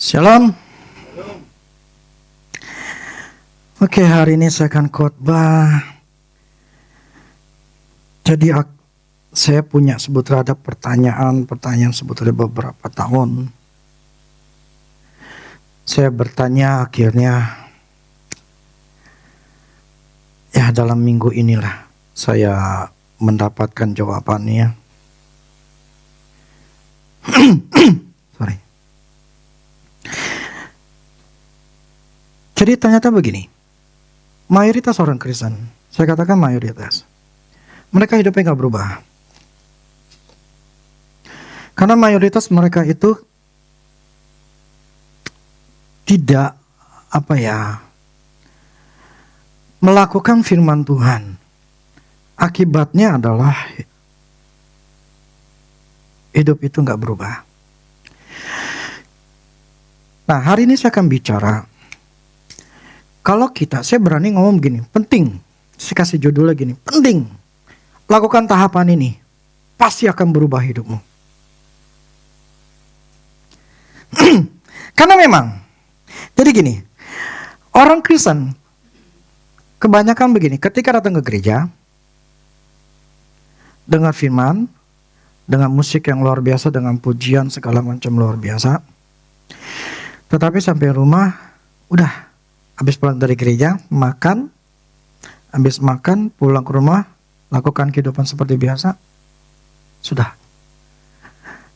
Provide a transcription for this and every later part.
Shalom. Oke, hari ini saya akan khotbah. Jadi saya punya sebetulnya ada pertanyaan sebetulnya beberapa tahun. Saya bertanya akhirnya, ya dalam minggu inilah saya mendapatkan jawabannya. Sorry. Jadi ternyata begini, mayoritas orang Kristen, saya katakan mayoritas, mereka hidupnya gak berubah. Karena mayoritas mereka itu tidak melakukan firman Tuhan. Akibatnya adalah hidup itu gak berubah. Nah, hari ini saya akan bicara, kalau saya berani ngomong begini, penting, saya kasih judulnya gini, penting, lakukan tahapan ini, pasti akan berubah hidupmu. Karena memang, jadi gini, orang Kristen, kebanyakan begini, ketika datang ke gereja, dengar firman, dengan musik yang luar biasa, dengan pujian segala macam luar biasa, tetapi sampai rumah, udah, habis pulang dari gereja, habis makan, pulang ke rumah, lakukan kehidupan seperti biasa, sudah.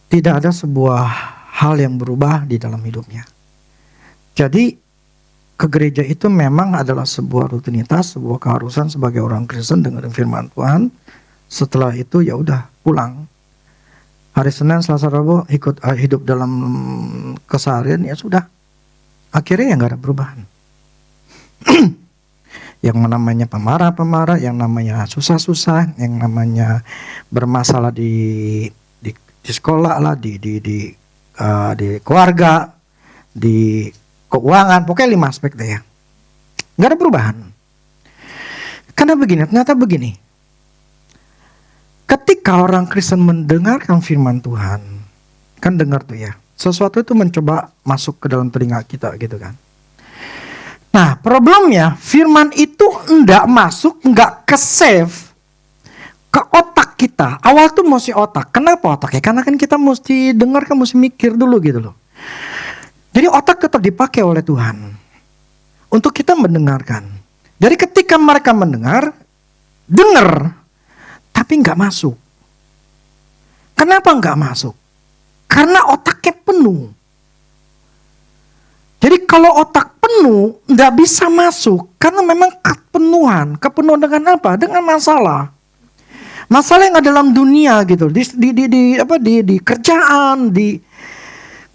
Tidak ada sebuah hal yang berubah di dalam hidupnya. Jadi, ke gereja itu memang adalah sebuah rutinitas, sebuah keharusan sebagai orang Kristen dengar firman Tuhan. Setelah itu ya udah pulang. Hari Senin, Selasa, Rabu hidup dalam keseharian, ya sudah. Akhirnya ya nggak ada perubahan. Yang namanya pemarah, yang namanya susah-susah, yang namanya bermasalah di sekolah lah, di keluarga, di keuangan, pokoknya 5 aspek deh ya. Nggak ada perubahan. Karena ternyata begini. Ketika orang Kristen mendengarkan firman Tuhan, kan dengar tuh ya, sesuatu itu mencoba masuk ke dalam telinga kita gitu kan. Nah, problemnya firman itu enggak masuk, enggak ke-save ke otak kita. Awal tuh mesti otak. Kenapa otak? Ya karena kan kita mesti dengar, kan mesti mikir dulu gitu loh. Jadi otak tetap dipakai oleh Tuhan untuk kita mendengarkan. Jadi ketika mereka dengar, tapi enggak masuk. Kenapa enggak masuk? Karena otaknya penuh. Jadi kalau otak penuh, nggak bisa masuk. Karena memang kepenuhan dengan apa? Dengan masalah. Masalah yang ada dalam dunia gitu. Di kerjaan, di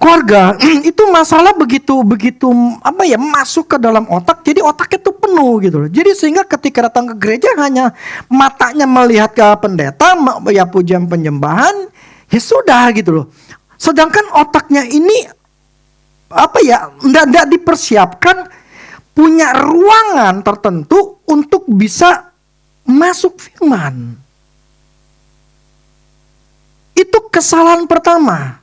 keluarga. Itu masalah begitu masuk ke dalam otak. Jadi otaknya tuh penuh gitu loh. Jadi sehingga ketika datang ke gereja hanya matanya melihat ke pendeta, ya pujian penyembahan, ya sudah gitu loh. Sedangkan otaknya ini tidak dipersiapkan punya ruangan tertentu untuk bisa masuk firman. Itu kesalahan pertama.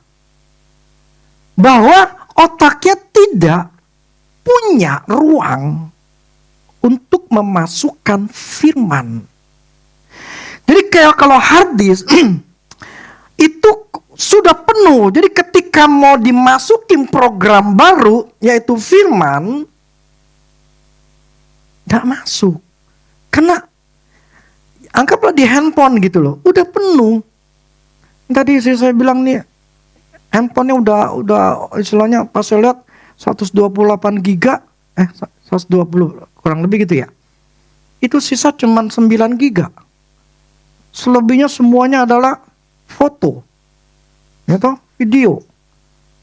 Bahwa otaknya tidak punya ruang untuk memasukkan firman. Jadi kayak kalau hard disk itu sudah penuh. Jadi ketika mau dimasukin program baru, yaitu firman, gak masuk. Karena anggaplah di handphone gitu loh, udah penuh. Tadi saya bilang nih, handphonenya udah istilahnya pas saya lihat 128 giga, 120 kurang lebih gitu ya. Itu sisa cuman 9 giga. Selebihnya semuanya adalah foto. Gitu, video,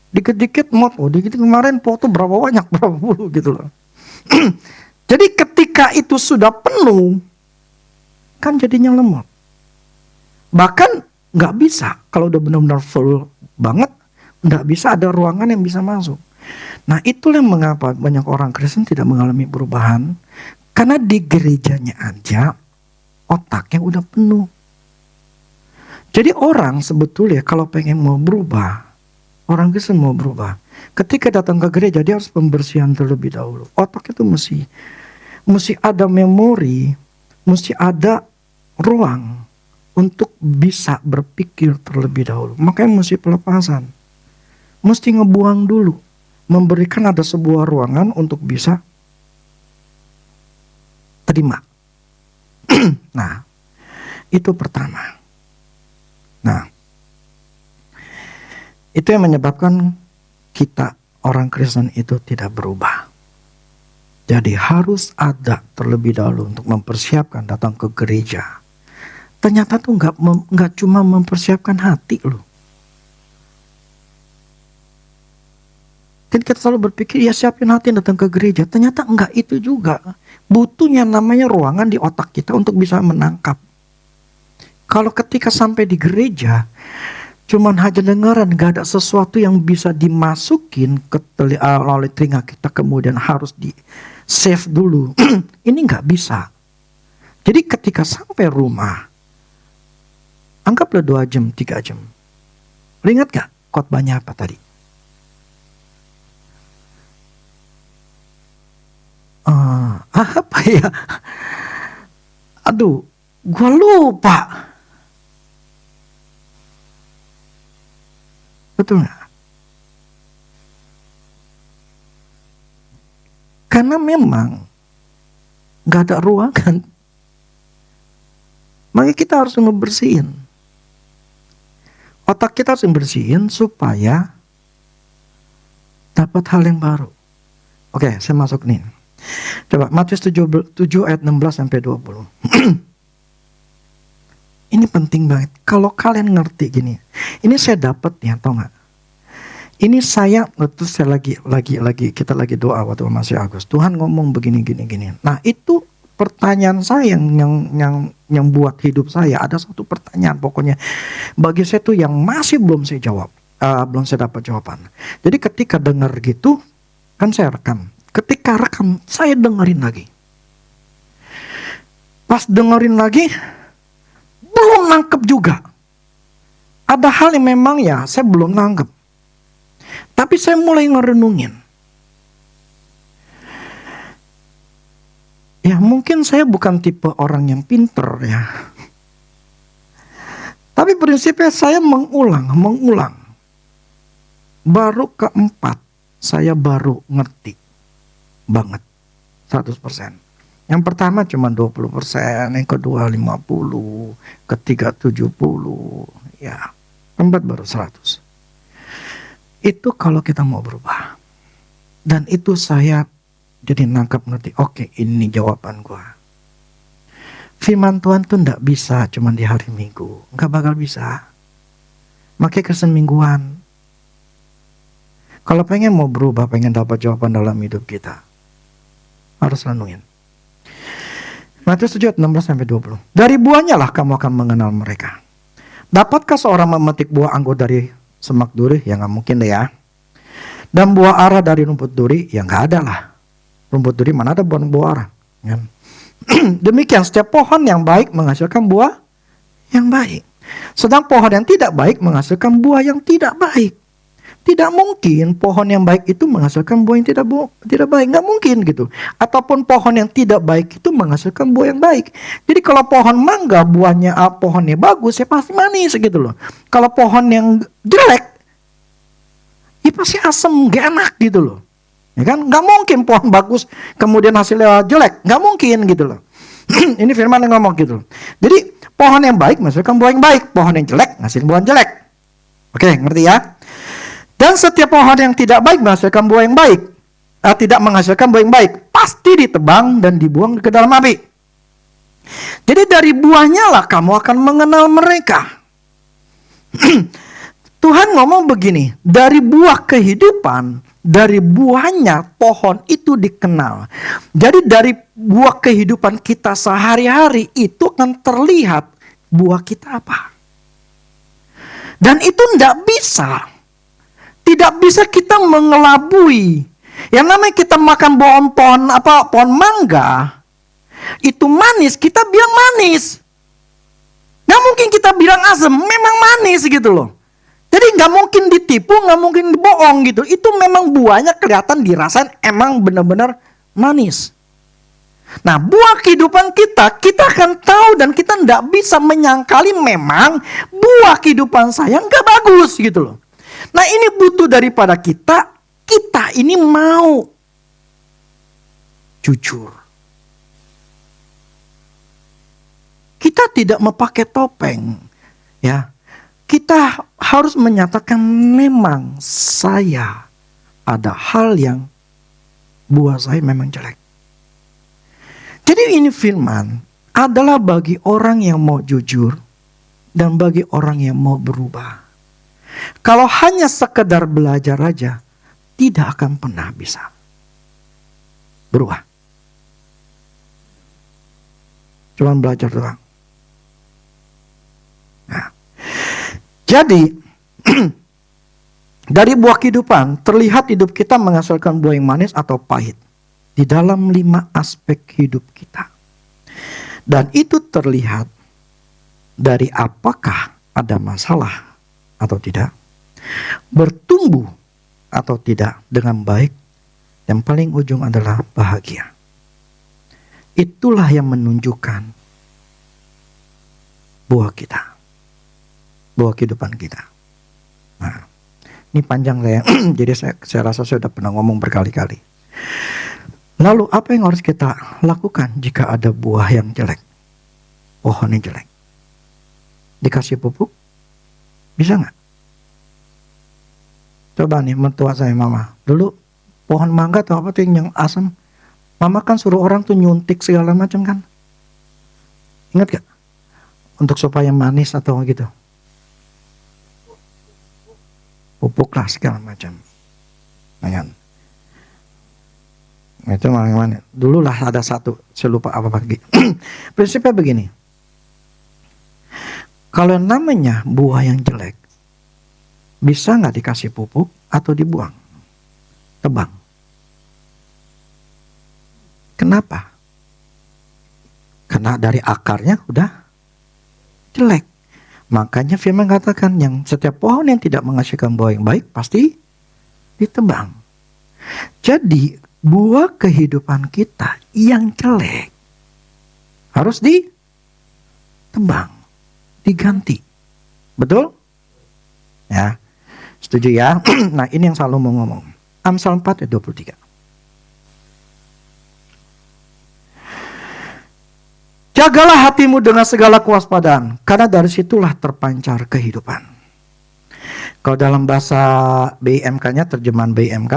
dikit-dikit moto, kemarin foto berapa puluh gitu loh. Jadi ketika itu sudah penuh, kan jadinya lemot. Bahkan nggak bisa, kalau udah benar-benar full banget, nggak bisa ada ruangan yang bisa masuk. Nah itulah mengapa banyak orang Kristen tidak mengalami perubahan, karena di gerejanya aja otaknya udah penuh. Jadi orang sebetulnya kalau pengen mau berubah, Orang Kristen mau berubah. Ketika datang ke gereja, dia harus pembersihan terlebih dahulu. Otak itu mesti ada memori, mesti ada ruang untuk bisa berpikir terlebih dahulu. Makanya mesti pelepasan. Mesti ngebuang dulu. Memberikan ada sebuah ruangan untuk bisa terima. Nah, itu pertama. Nah, itu yang menyebabkan kita orang Kristen itu tidak berubah. Jadi harus ada terlebih dahulu untuk mempersiapkan datang ke gereja. Ternyata tuh nggak cuma mempersiapkan hati loh. Jadi kita selalu berpikir ya siapin hati datang ke gereja. Ternyata enggak itu juga. Butuhnya namanya ruangan di otak kita untuk bisa menangkap. Kalau ketika sampai di gereja, cuman hanya dengaran, gak ada sesuatu yang bisa dimasukin ke oleh telinga kita, kemudian harus di save dulu. Ini gak bisa. Jadi ketika sampai rumah, anggaplah 2 jam, 3 jam. Ingat gak khotbahnya apa tadi? Apa ya? Aduh, gua lupa. Betul gak? Karena memang gak ada ruangan. Makanya kita harus ngebersihin. Otak kita harus ngebersihin supaya dapat hal yang baru. Oke, saya masuk nih. Coba Matius 7 ayat 16 sampai 20. Ini penting banget. Kalau kalian ngerti gini. Ini saya dapat ya, tau gak? Ini saya kita lagi doa waktu masih Agus. Tuhan ngomong begini. Nah, itu pertanyaan saya yang buat hidup saya. Ada satu pertanyaan pokoknya bagi saya tuh yang masih belum saya jawab. Belum saya dapat jawaban. Jadi ketika dengar gitu, kan saya rekam. Ketika rekam, saya dengerin lagi. Pas dengerin lagi, belum nangkep juga. Ada hal yang memang ya saya belum nangkep. Tapi saya mulai ngerenungin. Ya mungkin saya bukan tipe orang yang pinter ya. Tapi prinsipnya saya mengulang. Baru keempat, saya baru ngerti. Banget 100%. Yang pertama cuma 20%, yang kedua 50%, ketiga 70%, ya keempat baru 100%. Itu kalau kita mau berubah. Dan itu saya jadi nangkap ngerti, oke, ini jawaban gua. Firman Tuhan tuh nggak bisa cuma di hari Minggu, nggak bakal bisa. Makanya Kristen mingguan. Kalau pengen mau berubah, pengen dapat jawaban dalam hidup kita, harus renungin. Matius 7 16 sampai 20. Dari buahnya lah kamu akan mengenal mereka. Dapatkah seorang memetik buah anggur dari semak duri? Ya nggak mungkin deh ya. Dan buah ara dari rumput duri? Ya nggak ada lah. Rumput duri mana ada buah ara? Ya. Demikian setiap pohon yang baik menghasilkan buah yang baik. Sedang pohon yang tidak baik menghasilkan buah yang tidak baik. Tidak mungkin pohon yang baik itu menghasilkan buah yang tidak baik. Nggak mungkin gitu. Ataupun pohon yang tidak baik itu menghasilkan buah yang baik. Jadi kalau pohon mangga buahnya pohonnya bagus, ya pasti manis gitu loh. Kalau pohon yang jelek, ya pasti asam, gak enak gitu loh. Ya kan? Nggak mungkin pohon bagus kemudian hasilnya jelek. Nggak mungkin gitu loh. Ini firman yang ngomong gitu loh. Jadi pohon yang baik menghasilkan buah yang baik. Pohon yang jelek menghasilkan buah yang jelek. Oke, ngerti ya? Dan setiap pohon yang tidak baik menghasilkan buah yang baik. Tidak menghasilkan buah yang baik. Pasti ditebang dan dibuang ke dalam api. Jadi dari buahnya lah kamu akan mengenal mereka. Tuhan ngomong begini. Dari buah kehidupan, dari buahnya pohon itu dikenal. Jadi dari buah kehidupan kita sehari-hari itu akan terlihat buah kita apa. Dan itu tidak bisa kita mengelabui. Yang namanya kita makan pohon mangga, itu manis, kita bilang manis. Nggak mungkin kita bilang asam, memang manis gitu loh. Jadi nggak mungkin ditipu, nggak mungkin bohong gitu. Itu memang buahnya kelihatan dirasain emang benar-benar manis. Nah, buah kehidupan kita akan tahu dan kita nggak bisa menyangkali memang buah kehidupan saya nggak bagus gitu loh. Nah, ini butuh daripada kita ini mau jujur. Kita tidak memakai topeng, ya. Kita harus menyatakan memang saya ada hal yang buah saya memang jelek. Jadi ini firman adalah bagi orang yang mau jujur dan bagi orang yang mau berubah. Kalau hanya sekedar belajar aja, tidak akan pernah bisa berubah. Cuman belajar doang. Nah, jadi dari buah kehidupan terlihat hidup kita menghasilkan buah yang manis atau pahit di dalam 5 aspek hidup kita. Dan itu terlihat dari apakah ada masalah atau tidak, bertumbuh atau tidak dengan baik, yang paling ujung adalah bahagia. Itulah yang menunjukkan buah kita, buah kehidupan kita. Nah, ini panjang saya, jadi saya rasa saya sudah pernah ngomong berkali-kali. Lalu apa yang harus kita lakukan jika ada buah yang jelek? Pohon yang jelek. Dikasih pupuk? Bisa nggak? Coba nih mertua saya mama. Dulu pohon mangga atau apa tuh yang asam. Mama kan suruh orang tuh nyuntik segala macam kan. Ingat gak? Untuk supaya manis atau gitu. Pupuk lah segala macam. Nah, itu mana? Dulu lah ada satu, saya lupa apa lagi. Prinsipnya begini. Kalau namanya buah yang jelek, bisa nggak dikasih pupuk atau dibuang? Tebang. Kenapa? Karena dari akarnya udah jelek. Makanya firman katakan yang setiap pohon yang tidak menghasilkan buah yang baik pasti ditebang. Jadi buah kehidupan kita yang jelek harus ditebang, diganti. Betul? Ya, setuju ya? Nah, ini yang selalu mau ngomong. Amsal 4 ayat 23. Jagalah hatimu dengan segala kewaspadaan, karena dari situlah terpancar kehidupan. Kalau dalam bahasa BIMK-nya, terjemahan BIMK,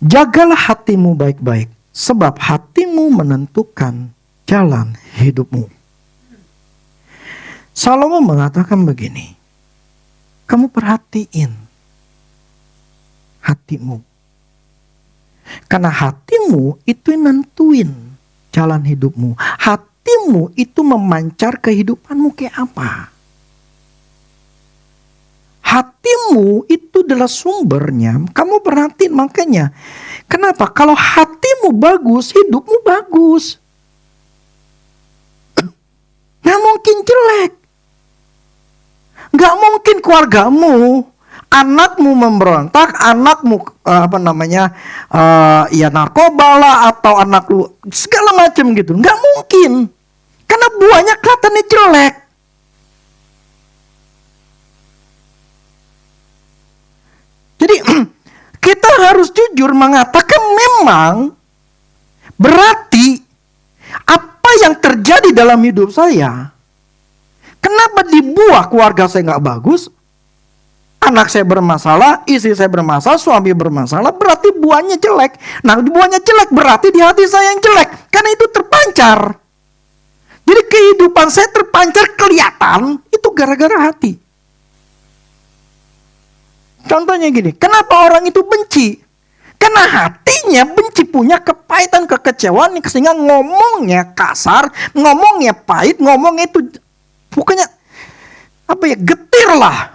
jagalah hatimu baik-baik, sebab hatimu menentukan jalan hidupmu. Salomo mengatakan begini, kamu perhatiin hatimu. Karena hatimu itu nentuin jalan hidupmu. Hatimu itu memancar kehidupanmu kayak apa. Hatimu itu adalah sumbernya. Kamu perhatiin makanya. Kenapa? Kalau hatimu bagus, hidupmu bagus. Nggak mungkin jelek. Nggak mungkin keluargamu, anakmu memberontak, anakmu ya narkoba lah, atau anak lu segala macam gitu. Nggak mungkin. Karena buahnya kelihatannya jelek. Jadi kita harus jujur mengatakan memang berarti apa yang terjadi dalam hidup saya. Kenapa di buah keluarga saya nggak bagus? Anak saya bermasalah, istri saya bermasalah, suami bermasalah, berarti buahnya jelek. Nah, buahnya jelek berarti di hati saya yang jelek. Karena itu terpancar. Jadi kehidupan saya terpancar kelihatan, itu gara-gara hati. Contohnya gini, kenapa orang itu benci? Karena hatinya benci, punya kepahitan, kekecewaan, sehingga ngomongnya kasar, ngomongnya pahit, ngomongnya itu pokoknya getir lah.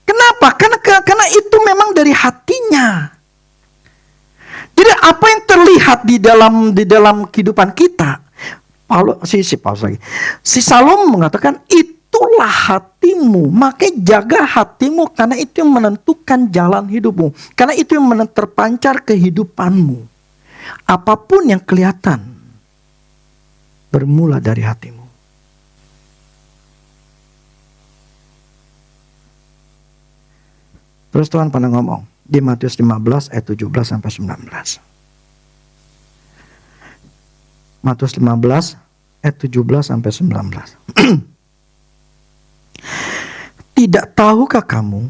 Kenapa? Karena itu memang dari hatinya. Jadi apa yang terlihat di dalam kehidupan kita, si Salomo mengatakan itu itulah hatimu. Makanya jaga hatimu, karena itu yang menentukan jalan hidupmu. Karena itu yang terpancar kehidupanmu. Apapun yang kelihatan bermula dari hatimu. Terus Tuhan pernah ngomong di Matius 15 ayat 17 sampai 19. Matius 15 ayat 17 sampai 19. Tidak tahukah kamu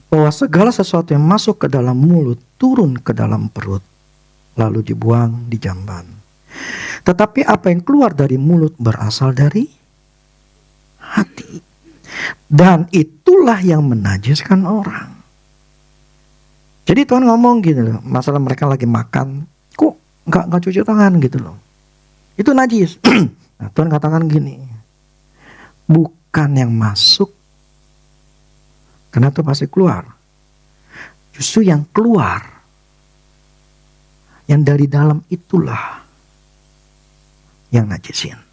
bahwa segala sesuatu yang masuk ke dalam mulut turun ke dalam perut, lalu dibuang di jamban. Tetapi apa yang keluar dari mulut berasal dari hati. Dan itulah yang menajiskan orang. Jadi Tuhan ngomong gitu loh, masalah mereka lagi makan, kok nggak cuci tangan gitu loh. Itu najis. Nah, Tuhan katakan gini, bukan yang masuk, karena itu pasti keluar. Justru yang keluar, yang dari dalam itulah yang najisin.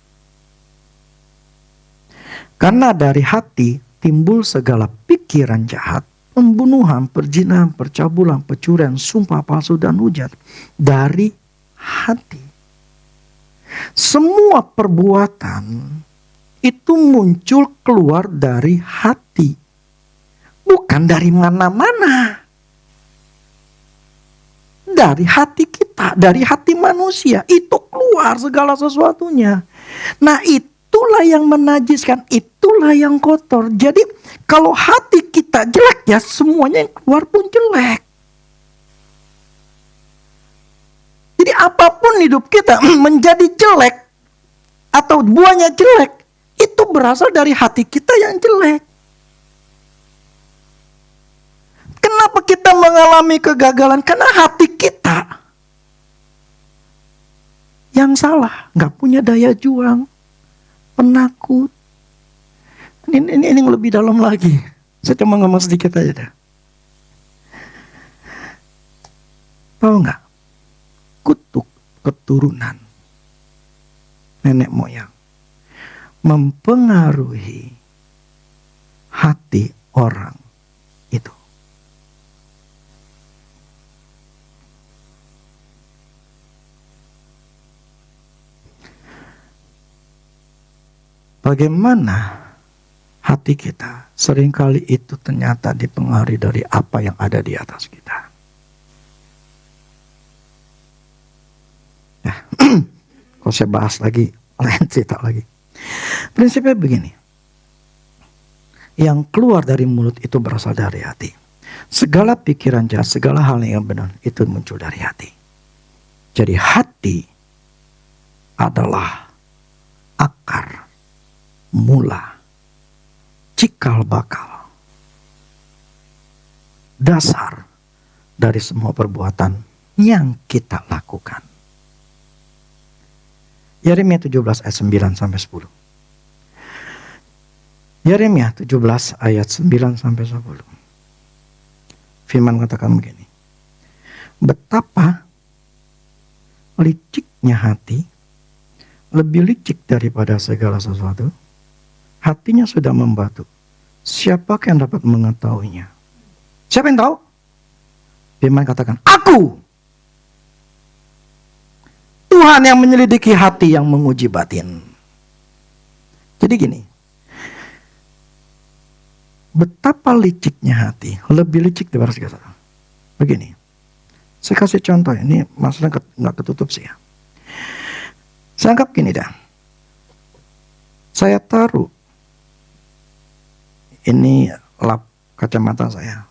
Karena dari hati timbul segala pikiran jahat, pembunuhan, perzinahan, percabulan, pencurian, sumpah palsu dan hujat. Dari hati. Semua perbuatan itu muncul keluar dari hati. Bukan dari mana-mana. Dari hati kita, dari hati manusia. Itu keluar segala sesuatunya. Nah, itulah yang menajiskan, itulah yang kotor. Jadi kalau hati kita jelek, ya semuanya yang keluar pun jelek. Jadi apapun hidup kita menjadi jelek atau buahnya jelek, itu berasal dari hati kita yang jelek. Kenapa kita mengalami kegagalan? Karena hati kita yang salah, nggak punya daya juang, penakut. Ini yang lebih dalam lagi. Saya cuma ngomong sedikit aja dah. Tahu nggak? Kutuk keturunan nenek moyang mempengaruhi hati orang itu. Bagaimana hati kita seringkali itu ternyata dipengaruhi dari apa yang ada di atas kita. Ya, kalau saya bahas lagi, lain cerita lagi. Prinsipnya begini. Yang keluar dari mulut itu berasal dari hati. Segala pikiran jahat, segala hal yang benar itu muncul dari hati. Jadi hati adalah akar, mula, cikal bakal, dasar dari semua perbuatan yang kita lakukan. Yeremia 17 ayat 9 sampai 10. Yeremia 17 ayat 9 sampai 10. Firman katakan begini. Betapa liciknya hati, lebih licik daripada segala sesuatu. Hatinya sudah membatu. Siapakah yang dapat mengetahuinya? Siapa yang tahu? Firman katakan, aku. Tuhan yang menyelidiki hati, yang menguji batin. Jadi gini. Betapa liciknya hati. Lebih licik daripada segala sesuatu. Begini. Saya kasih contoh. Ini masalah nggak ketutup sih ya. Saya anggap gini dah. Saya taruh ini lap kacamata saya.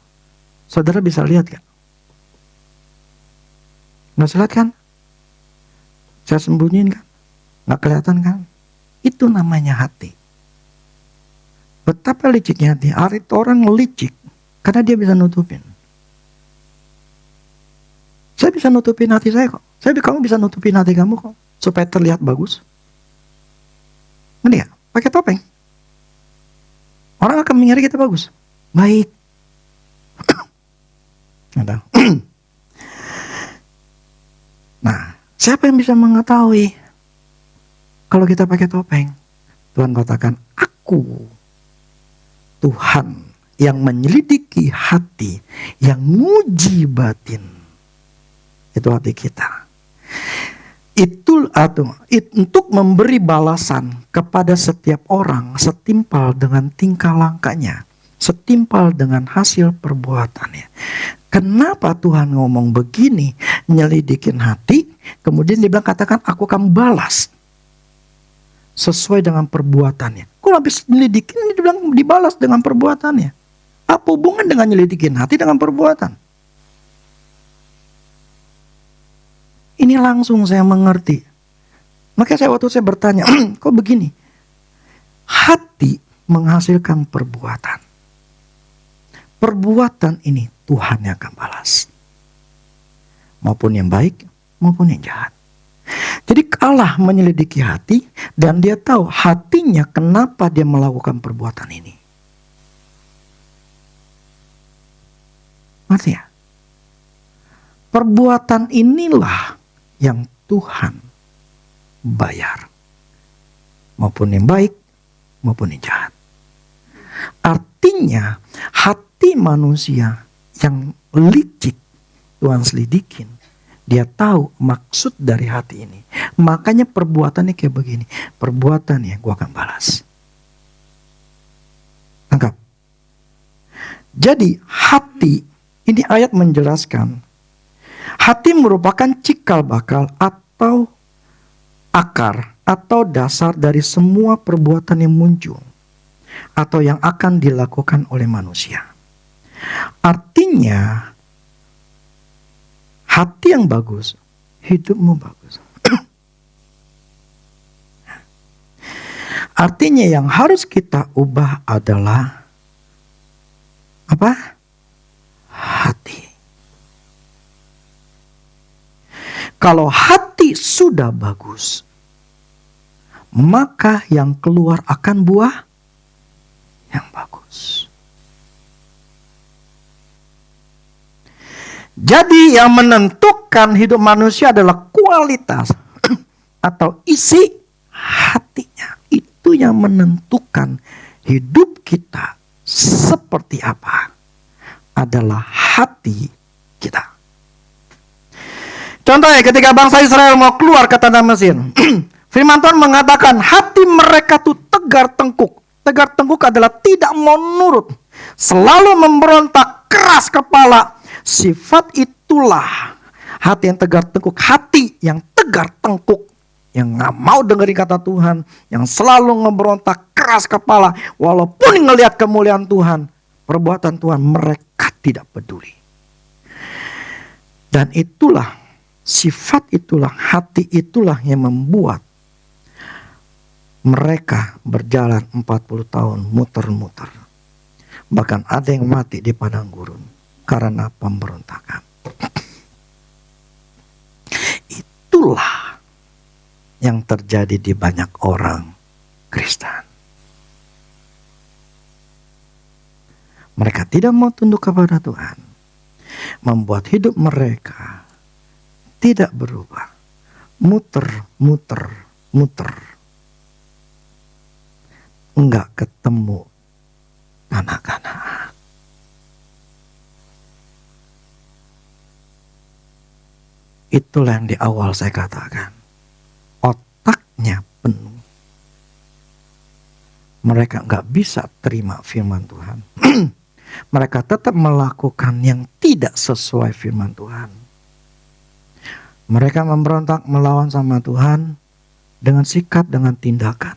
Saudara bisa lihat gak? Nggak bisa lihat kan? Saya sembunyiin kan? Nggak kelihatan kan? Itu namanya hati. Betapa liciknya hati. Itu orang licik karena dia bisa nutupin. Saya bisa nutupin hati saya kok. Kamu bisa nutupin hati kamu kok. Supaya terlihat bagus. Ngerti gak? Pakai topeng. Orang akan mengira kita bagus. Baik. Nah, siapa yang bisa mengetahui kalau kita pakai topeng? Tuhan katakan, Aku Tuhan yang menyelidiki hati, yang nguji batin. Itu hati kita. Untuk memberi balasan kepada setiap orang setimpal dengan tingkah langkahnya, setimpal dengan hasil perbuatannya. Kenapa Tuhan ngomong begini, nyelidikin hati, kemudian dia bilang katakan aku akan balas sesuai dengan perbuatannya. Kalau habis nyelidikin, dia bilang dibalas dengan perbuatannya. Apa hubungan dengan nyelidikin hati dengan perbuatan? Ini langsung saya mengerti. Makanya waktu saya bertanya, kok begini? Hati menghasilkan perbuatan. Perbuatan ini Tuhan yang akan balas. Maupun yang baik, maupun yang jahat. Jadi Allah menyelidiki hati dan dia tahu hatinya kenapa dia melakukan perbuatan ini. Ngerti ya? Perbuatan inilah yang Tuhan bayar. Maupun yang baik, maupun yang jahat. Artinya hati manusia yang licik Tuhan selidikin. Dia tahu maksud dari hati ini. Makanya perbuatannya kayak begini. Perbuatannya gue akan balas. Tangkap. Jadi hati, ini ayat menjelaskan. Hati merupakan cikal bakal atau akar atau dasar dari semua perbuatan yang muncul. Atau yang akan dilakukan oleh manusia. Artinya hati yang bagus, hidupmu bagus. Artinya yang harus kita ubah adalah apa? Hati. Kalau hati sudah bagus, maka yang keluar akan buah yang bagus. Jadi yang menentukan hidup manusia adalah kualitas atau isi hatinya. Itu yang menentukan hidup kita seperti apa. Adalah hati kita. Contohnya ketika bangsa Israel mau keluar ke tanah Mesir. Firman Tuhan mengatakan hati mereka tuh tegar tengkuk. Tegar tengkuk adalah tidak mau nurut. Selalu memberontak, keras kepala. Sifat itulah hati yang tegar tengkuk. Hati yang tegar tengkuk. Yang gak mau dengerin kata Tuhan. Yang selalu ngeberontak, keras kepala. Walaupun ngelihat kemuliaan Tuhan. Perbuatan Tuhan mereka tidak peduli. Dan itulah, sifat itulah, hati itulah yang membuat mereka berjalan 40 tahun muter-muter. Bahkan ada yang mati di padang gurun karena pemberontakan. Itulah yang terjadi di banyak orang Kristen. Mereka tidak mau tunduk kepada Tuhan. Membuat hidup mereka tidak berubah. Muter. Enggak ketemu tanah Kanaan. Itulah yang di awal saya katakan. Otaknya penuh. Mereka enggak bisa terima firman Tuhan. Mereka tetap melakukan yang tidak sesuai firman Tuhan. Mereka memberontak melawan sama Tuhan dengan sikap, dengan tindakan.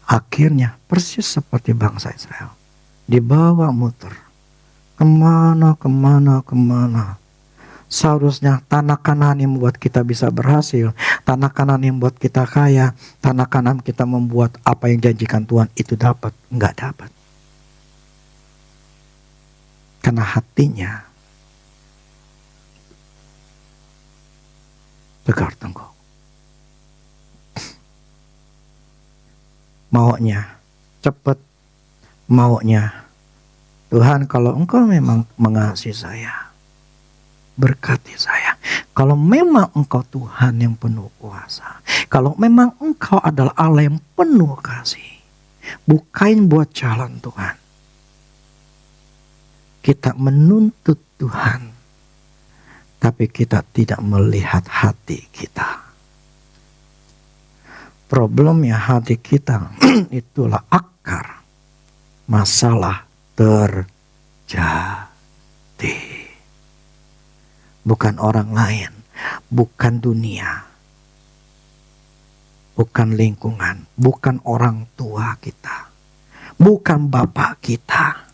Akhirnya persis seperti bangsa Israel. Dibawa muter. Kemana. Seharusnya tanah Kanaan yang membuat kita bisa berhasil. Tanah Kanaan yang membuat kita kaya. Tanah Kanaan kita membuat apa yang janjikan Tuhan itu dapat. Enggak dapat. Karena hatinya tegar tengkuk. Maunya cepat, maunya Tuhan kalau engkau memang mengasihi saya, berkati saya. Kalau memang engkau Tuhan yang penuh kuasa, kalau memang engkau adalah Allah yang penuh kasih, Bukain buat jalan Tuhan. Kita menuntut Tuhan, tapi kita tidak melihat hati kita. Problemnya hati kita itulah akar masalah terjadi. Bukan orang lain, bukan dunia, bukan lingkungan, bukan orang tua kita, bukan bapak kita,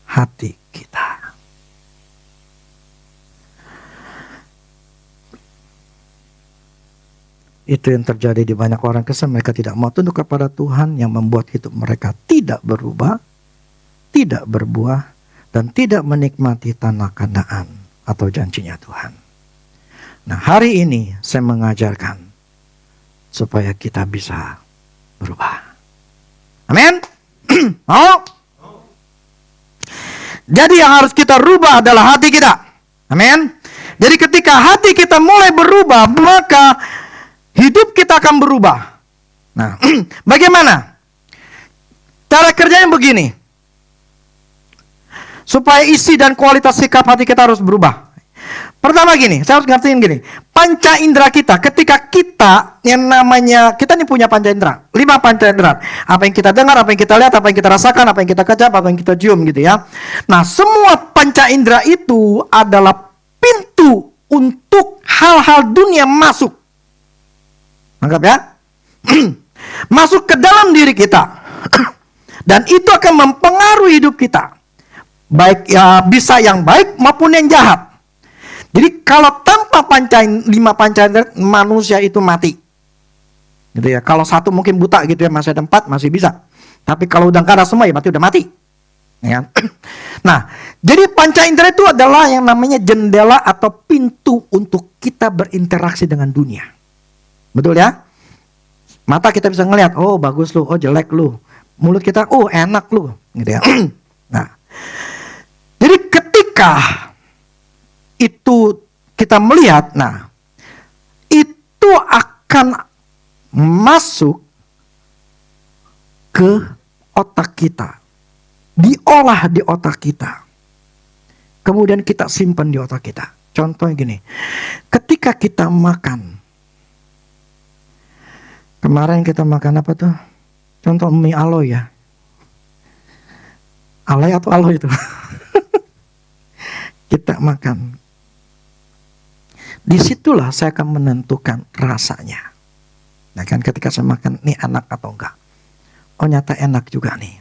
hati kita. Itu yang terjadi di banyak orang, kesan mereka tidak mau tunduk kepada Tuhan yang membuat hidup mereka tidak berubah, tidak berbuah, dan tidak menikmati tanah Kanaan atau janjinya Tuhan. Nah, hari ini saya mengajarkan supaya kita bisa berubah. Amin. Oh. Jadi yang harus kita rubah adalah hati kita. Amin. Jadi ketika hati kita mulai berubah, maka hidup kita akan berubah. Nah, bagaimana? Cara kerjanya begini. Supaya isi dan kualitas sikap hati kita harus berubah. Pertama gini, saya harus ngertiin gini. Panca indera kita, ketika kita yang namanya, kita nih punya panca indera. 5 panca indera. Apa yang kita dengar, apa yang kita lihat, apa yang kita rasakan, apa yang kita kecap, apa yang kita cium gitu ya. Nah, semua panca indera itu adalah pintu untuk hal-hal dunia masuk. Anggap ya. Masuk ke dalam diri kita. Dan itu akan mempengaruhi hidup kita. Baik ya, bisa yang baik maupun yang jahat. Jadi kalau tanpa 5 panca indera, manusia itu mati. Gitu ya. Kalau satu mungkin buta gitu ya, masih ada 4 masih bisa. Tapi kalau udah nggak ada semua ya berarti udah mati. Ya. Nah, jadi panca indera itu adalah yang namanya jendela atau pintu untuk kita berinteraksi dengan dunia. Betul ya? Mata kita bisa ngelihat, oh bagus lu, oh jelek lu. Mulut kita, oh enak lu, gitu ya. Nah, jadi ketika itu kita melihat, nah itu akan masuk ke otak kita, diolah di otak kita, kemudian kita simpan di otak kita. Contohnya gini, ketika kita makan, kemarin kita makan apa tuh? Contoh mie aloy ya. Aloy atau aloy itu? Kita makan. Disitulah saya akan menentukan rasanya. Nah kan ketika saya makan, ini enak atau enggak. Oh nyata enak juga nih.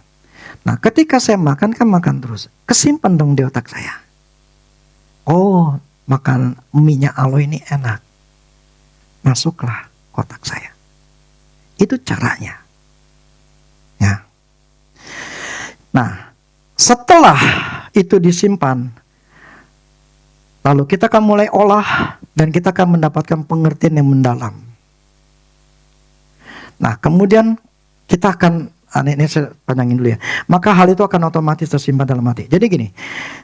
Nah ketika saya makan kan makan terus. Kesimpan dong di otak saya. Oh makan mie-nya aloy ini enak. Masuklah otak saya. Itu caranya. Ya. Nah, setelah itu disimpan, lalu kita akan mulai olah dan kita akan mendapatkan pengertian yang mendalam. Nah, kemudian kita akan, ini saya panjangin dulu ya. Maka hal itu akan otomatis tersimpan dalam hati. Jadi gini,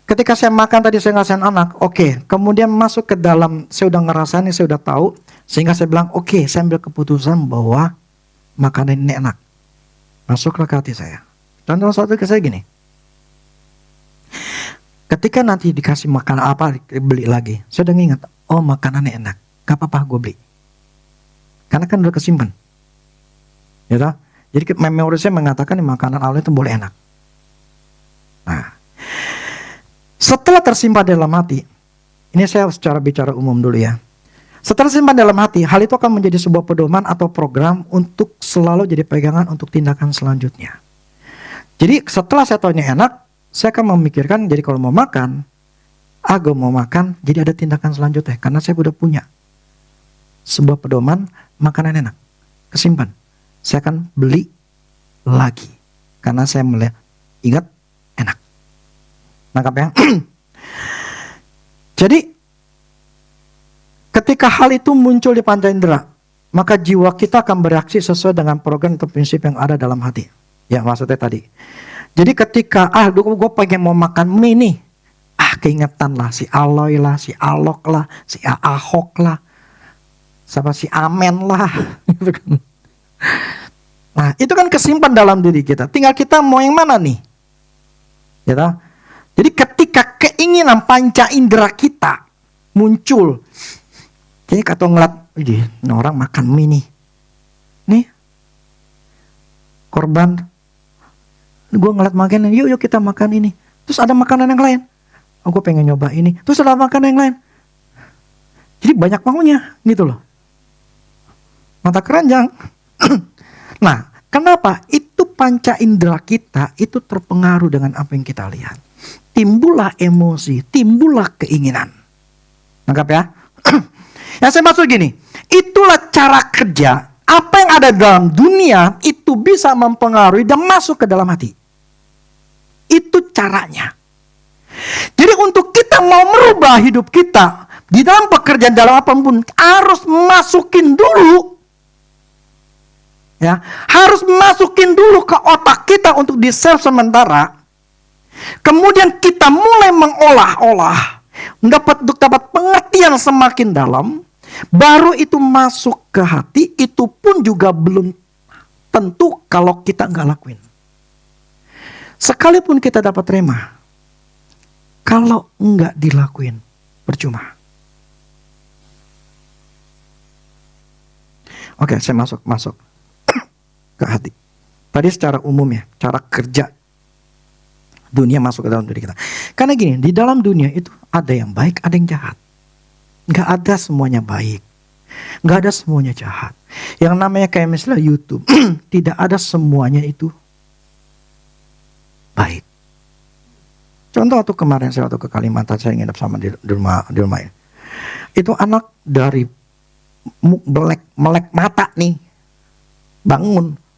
ketika saya makan tadi saya ngerasain anak, oke. Kemudian masuk ke dalam, saya udah ngerasain, saya udah tahu. Sehingga saya bilang, oke, saya ambil keputusan bahwa makanan ini enak. Masuklah ke hati saya. Contoh satu ke saya gini. Ketika nanti dikasih makanan apa, beli lagi. Saya udah ingat, oh makanannya enak. Gak apa-apa gue beli. Karena kan udah kesimpan. Ya toh? Jadi memori saya mengatakan makanan awalnya itu boleh enak. Nah, setelah tersimpan dalam hati, ini saya secara bicara umum dulu ya. Setelah tersimpan dalam hati, hal itu akan menjadi sebuah pedoman atau program untuk selalu jadi pegangan untuk tindakan selanjutnya. Jadi setelah saya tahunya enak, saya akan memikirkan, jadi kalau mau makan, gue mau makan, jadi ada tindakan selanjutnya. Karena saya udah punya sebuah pedoman, makanan enak, kesimpan. Saya akan beli lagi. Karena saya melihat, ingat, enak. Nangkap ya? Jadi, ketika hal itu muncul di panca indera, maka jiwa kita akan bereaksi sesuai dengan program atau prinsip yang ada dalam hati. Ya maksudnya tadi. Jadi ketika, gue pengen mau makan mie nih. Keingetan lah, si Aloy lah, si Alok lah, si Ahok lah. Sama si Amen lah. Gitu kan. Nah, itu kan kesimpan dalam diri kita. Tinggal kita mau yang mana nih? Gitu. Jadi ketika keinginan panca indera kita muncul, kayaknya kata ngeliat, ini orang makan mie nih, korban, gue ngeliat makan, yuk kita makan ini. Terus ada makanan yang lain, gue pengen nyoba ini. Terus ada makanan yang lain. Jadi banyak maunya, gitu loh. Mata keranjang. Nah, kenapa? Itu panca indera kita itu terpengaruh dengan apa yang kita lihat. Timbullah emosi, timbullah keinginan. Nangkap ya? Yang saya maksud gini, itulah cara kerja. Apa yang ada dalam dunia itu bisa mempengaruhi dan masuk ke dalam hati. Itu caranya. Jadi untuk kita mau merubah hidup kita di dalam pekerjaan dalam apapun harus masukin dulu. Ya, harus masukin dulu ke otak kita untuk di-save sementara. Kemudian kita mulai mengolah-olah, dapat pengertian semakin dalam, baru itu masuk ke hati. Itu pun juga belum tentu kalau kita nggak lakuin. Sekalipun kita dapat rema, kalau nggak dilakuin, percuma. Oke, saya masuk ke hati. Tadi secara umum ya, cara kerja dunia masuk ke dalam diri kita. Karena gini, di dalam dunia itu ada yang baik, ada yang jahat. Nggak ada semuanya baik, nggak ada semuanya jahat. Yang namanya kayak misalnya YouTube, tidak ada semuanya itu baik. Contoh waktu kemarin saya waktu ke Kalimantan, saya nginep sama di rumah ini. Itu anak dari melek mata nih, bangun.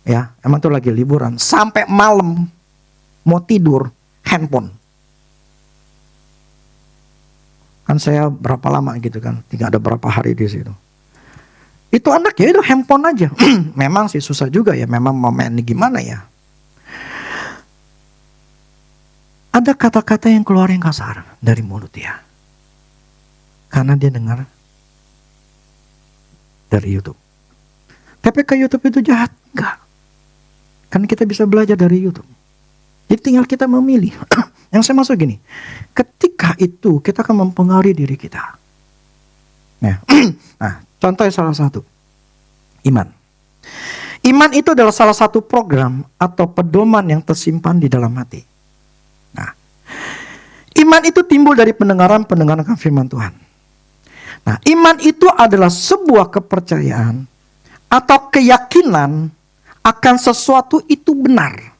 Ya, emang tuh lagi liburan. Sampai malam mau tidur, handphone. Kan saya berapa lama gitu kan, tinggal ada berapa hari di situ. Itu anak ya itu handphone aja. Memang sih susah juga ya, memang mau main gimana ya. Ada kata-kata yang keluar yang kasar dari mulut dia. Karena dia dengar dari YouTube. Tapi ke YouTube itu jahat? Enggak. Kan kita bisa belajar dari YouTube. Jadi tinggal kita memilih. Yang saya maksud gini, ketika itu kita akan mempengaruhi diri kita. Nah, contohnya salah satu, iman. Iman itu adalah salah satu program atau pedoman yang tersimpan di dalam hati. Nah, iman itu timbul dari pendengaran firman Tuhan. Nah, iman itu adalah sebuah kepercayaan atau keyakinan akan sesuatu itu benar.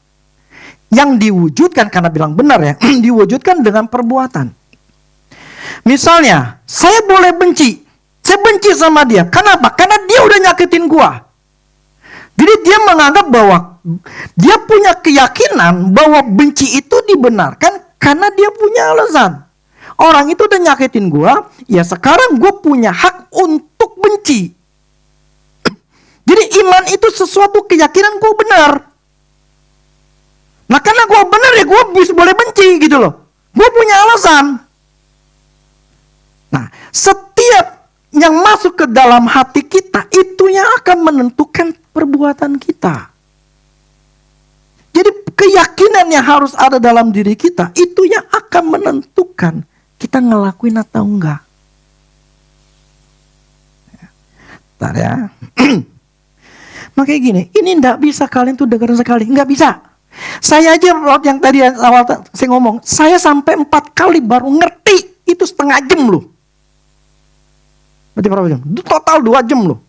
Yang diwujudkan, karena bilang benar ya, diwujudkan dengan perbuatan. Misalnya, saya boleh benci. Saya benci sama dia. Kenapa? Karena dia udah nyakitin gua. Jadi dia menganggap bahwa dia punya keyakinan bahwa benci itu dibenarkan karena dia punya alasan. Orang itu udah nyakitin gua, ya sekarang gua punya hak untuk benci. Jadi iman itu sesuatu keyakinan gue benar. Nah karena gue benar ya gue bisa boleh benci gitu loh. Gue punya alasan. Nah setiap yang masuk ke dalam hati kita itu yang akan menentukan perbuatan kita. Jadi keyakinan yang harus ada dalam diri kita itu yang akan menentukan kita ngelakuin atau enggak. Bentar ya. Makanya gini, ini enggak bisa kalian tuh dengerin sekali, enggak bisa. Saya aja yang tadi awal saya ngomong, saya sampai 4 kali baru ngerti, itu setengah jam loh. Berarti berapa jam? Total 2 jam loh.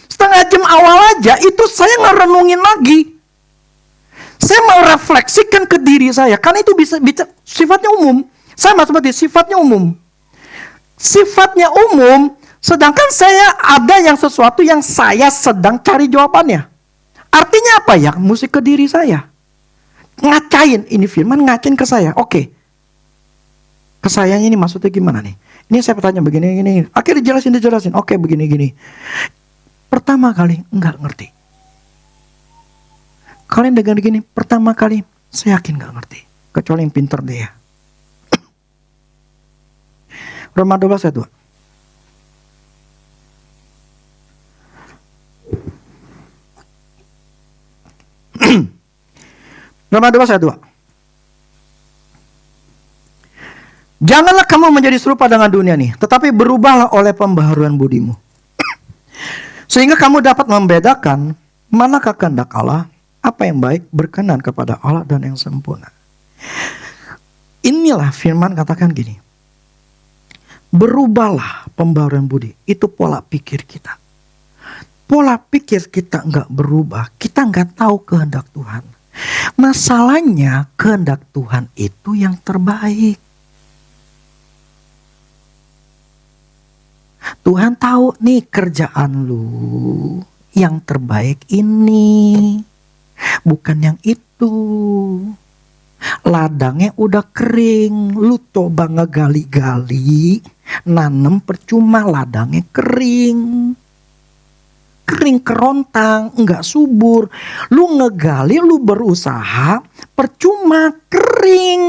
Setengah jam awal aja itu saya ngerenungin lagi. Saya mau refleksikan ke diri saya, karena itu bisa sifatnya umum. Saya maksud sifatnya umum. Sifatnya umum. Sedangkan saya ada yang sesuatu yang saya sedang cari jawabannya. Artinya apa ya? Mesti ke diri saya. Ngacain, ini firman ngacain ke saya. Oke. Ke sayanya ini maksudnya gimana nih? Ini saya bertanya begini, gini. Akhirnya dijelasin. Oke, begini, gini. Pertama kali enggak ngerti. Kalian dengar gini, pertama kali saya yakin enggak ngerti. Kecuali yang pintar dia. Roma 12 ayat 2. Roma 2 ayat 2. Janganlah kamu menjadi serupa dengan dunia nih, tetapi berubahlah oleh pembaharuan budimu. Sehingga kamu dapat membedakan manakah kehendak Allah, apa yang baik, berkenan kepada Allah dan yang sempurna. Inilah firman katakan gini. Berubahlah pembaharuan budi. Itu pola pikir kita. Pola pikir kita enggak berubah, kita enggak tahu kehendak Tuhan. Masalahnya kehendak Tuhan itu yang terbaik. Tuhan tahu nih kerjaan lu yang terbaik ini, bukan yang itu. Ladangnya udah kering, lu coba ngegali-gali, nanem percuma, ladangnya kering. Kering kerontang, enggak subur. Lu ngegali, lu berusaha, percuma, kering.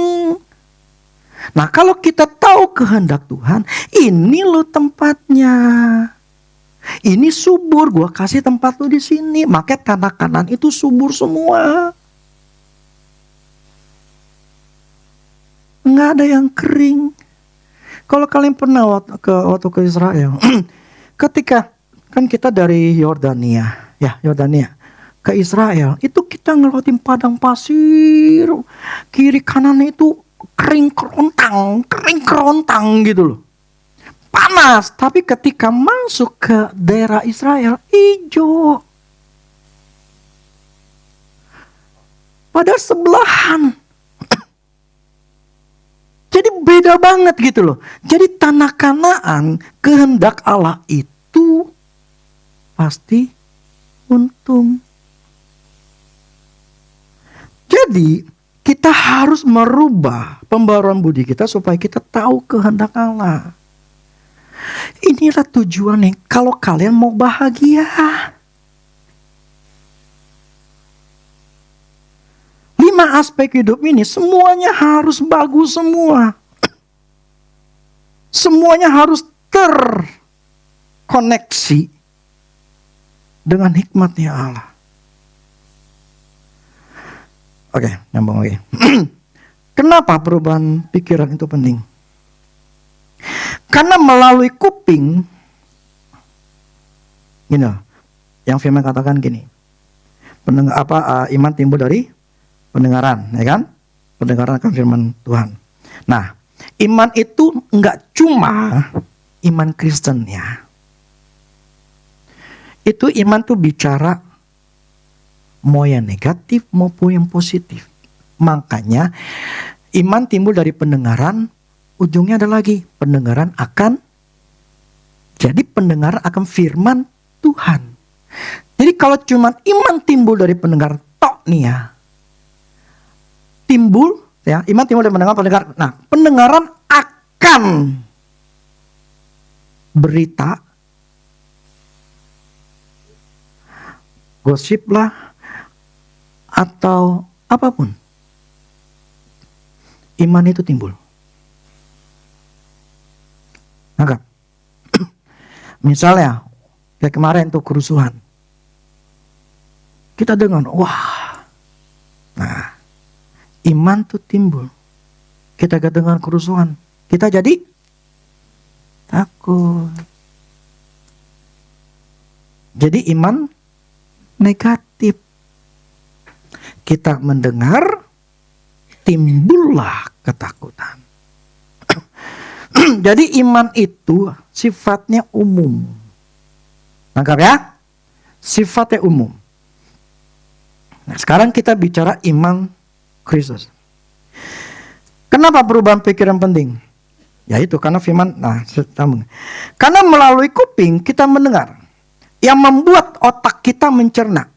Nah, kalau kita tahu kehendak Tuhan, ini lo tempatnya. Ini subur, gua kasih tempat lu di sini. Makanya tanah kanan itu subur semua. Nggak ada yang kering. Kalau kalian pernah waktu ke Israel, ketika kan kita dari Yordania ke Israel, itu kita ngelewatin padang pasir, kiri kanan itu kering kerontang gitu loh. Panas, tapi ketika masuk ke daerah Israel, hijau. Pada sebelahan. Jadi beda banget gitu loh. Jadi tanah Kanaan, kehendak Allah itu pasti untung. Jadi kita harus merubah pembaharuan budi kita supaya kita tahu kehendak Allah. Inilah tujuannya kalau kalian mau bahagia. 5 aspek hidup ini semuanya harus bagus semua. Semuanya harus terkoneksi dengan hikmatnya Allah. Oke, nyambung lagi. Kenapa perubahan pikiran itu penting? Karena melalui kuping, yang firman katakan gini, iman timbul dari pendengaran, ya kan? Pendengaran akan firman Tuhan. Nah, iman itu enggak cuma iman Kristen ya. Itu iman tuh bicara mau yang negatif maupun yang positif. Makanya iman timbul dari pendengaran, ujungnya ada lagi pendengaran akan, jadi pendengaran akan firman Tuhan. Jadi kalau cuma iman timbul dari pendengar tok nih ya, iman timbul dari pendengar. Nah, pendengaran akan berita, gosip lah, atau apapun. Iman itu timbul. Anggap. Misalnya, kayak kemarin tuh kerusuhan. Kita dengar, wah. Nah, iman tuh timbul. Kita gak dengar kerusuhan. Kita jadi takut. Jadi iman negatif. Kita mendengar, timbullah ketakutan. Jadi iman itu sifatnya umum. Nangkap ya? Sifatnya umum. Nah, sekarang kita bicara iman Kristus. Kenapa perubahan pikiran penting? Yaitu karena firman, karena melalui kuping kita mendengar, yang membuat otak kita mencerna,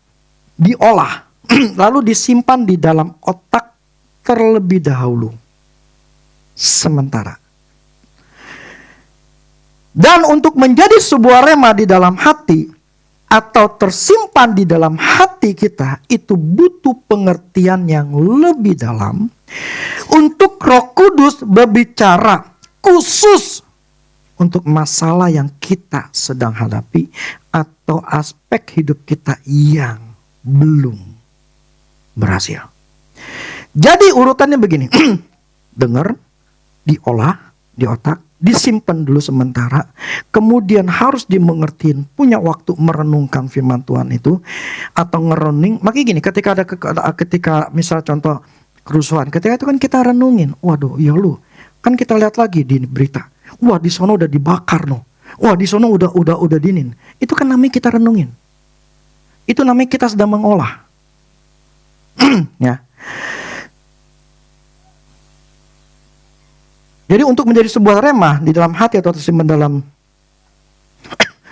diolah, lalu disimpan di dalam otak terlebih dahulu. Sementara. Dan untuk menjadi sebuah rema di dalam hati atau tersimpan di dalam hati kita, itu butuh pengertian yang lebih dalam untuk Roh Kudus berbicara khusus untuk masalah yang kita sedang hadapi atau aspek hidup kita yang belum berhasil. Jadi urutannya begini. Dengar, diolah di otak, disimpan dulu sementara, kemudian harus dimengertiin, punya waktu merenungkan firman Tuhan itu, atau ngerenung. Makanya gini, ketika misal contoh kerusuhan, ketika itu kan kita renungin, waduh, ya lu, kan kita lihat lagi di berita, wah di sono udah dibakar no, wah di sono udah dinin. Itu kan namanya kita renungin. Itu namanya kita sedang mengolah. Ya. Jadi untuk menjadi sebuah remah di dalam hati atau tersimpan dalam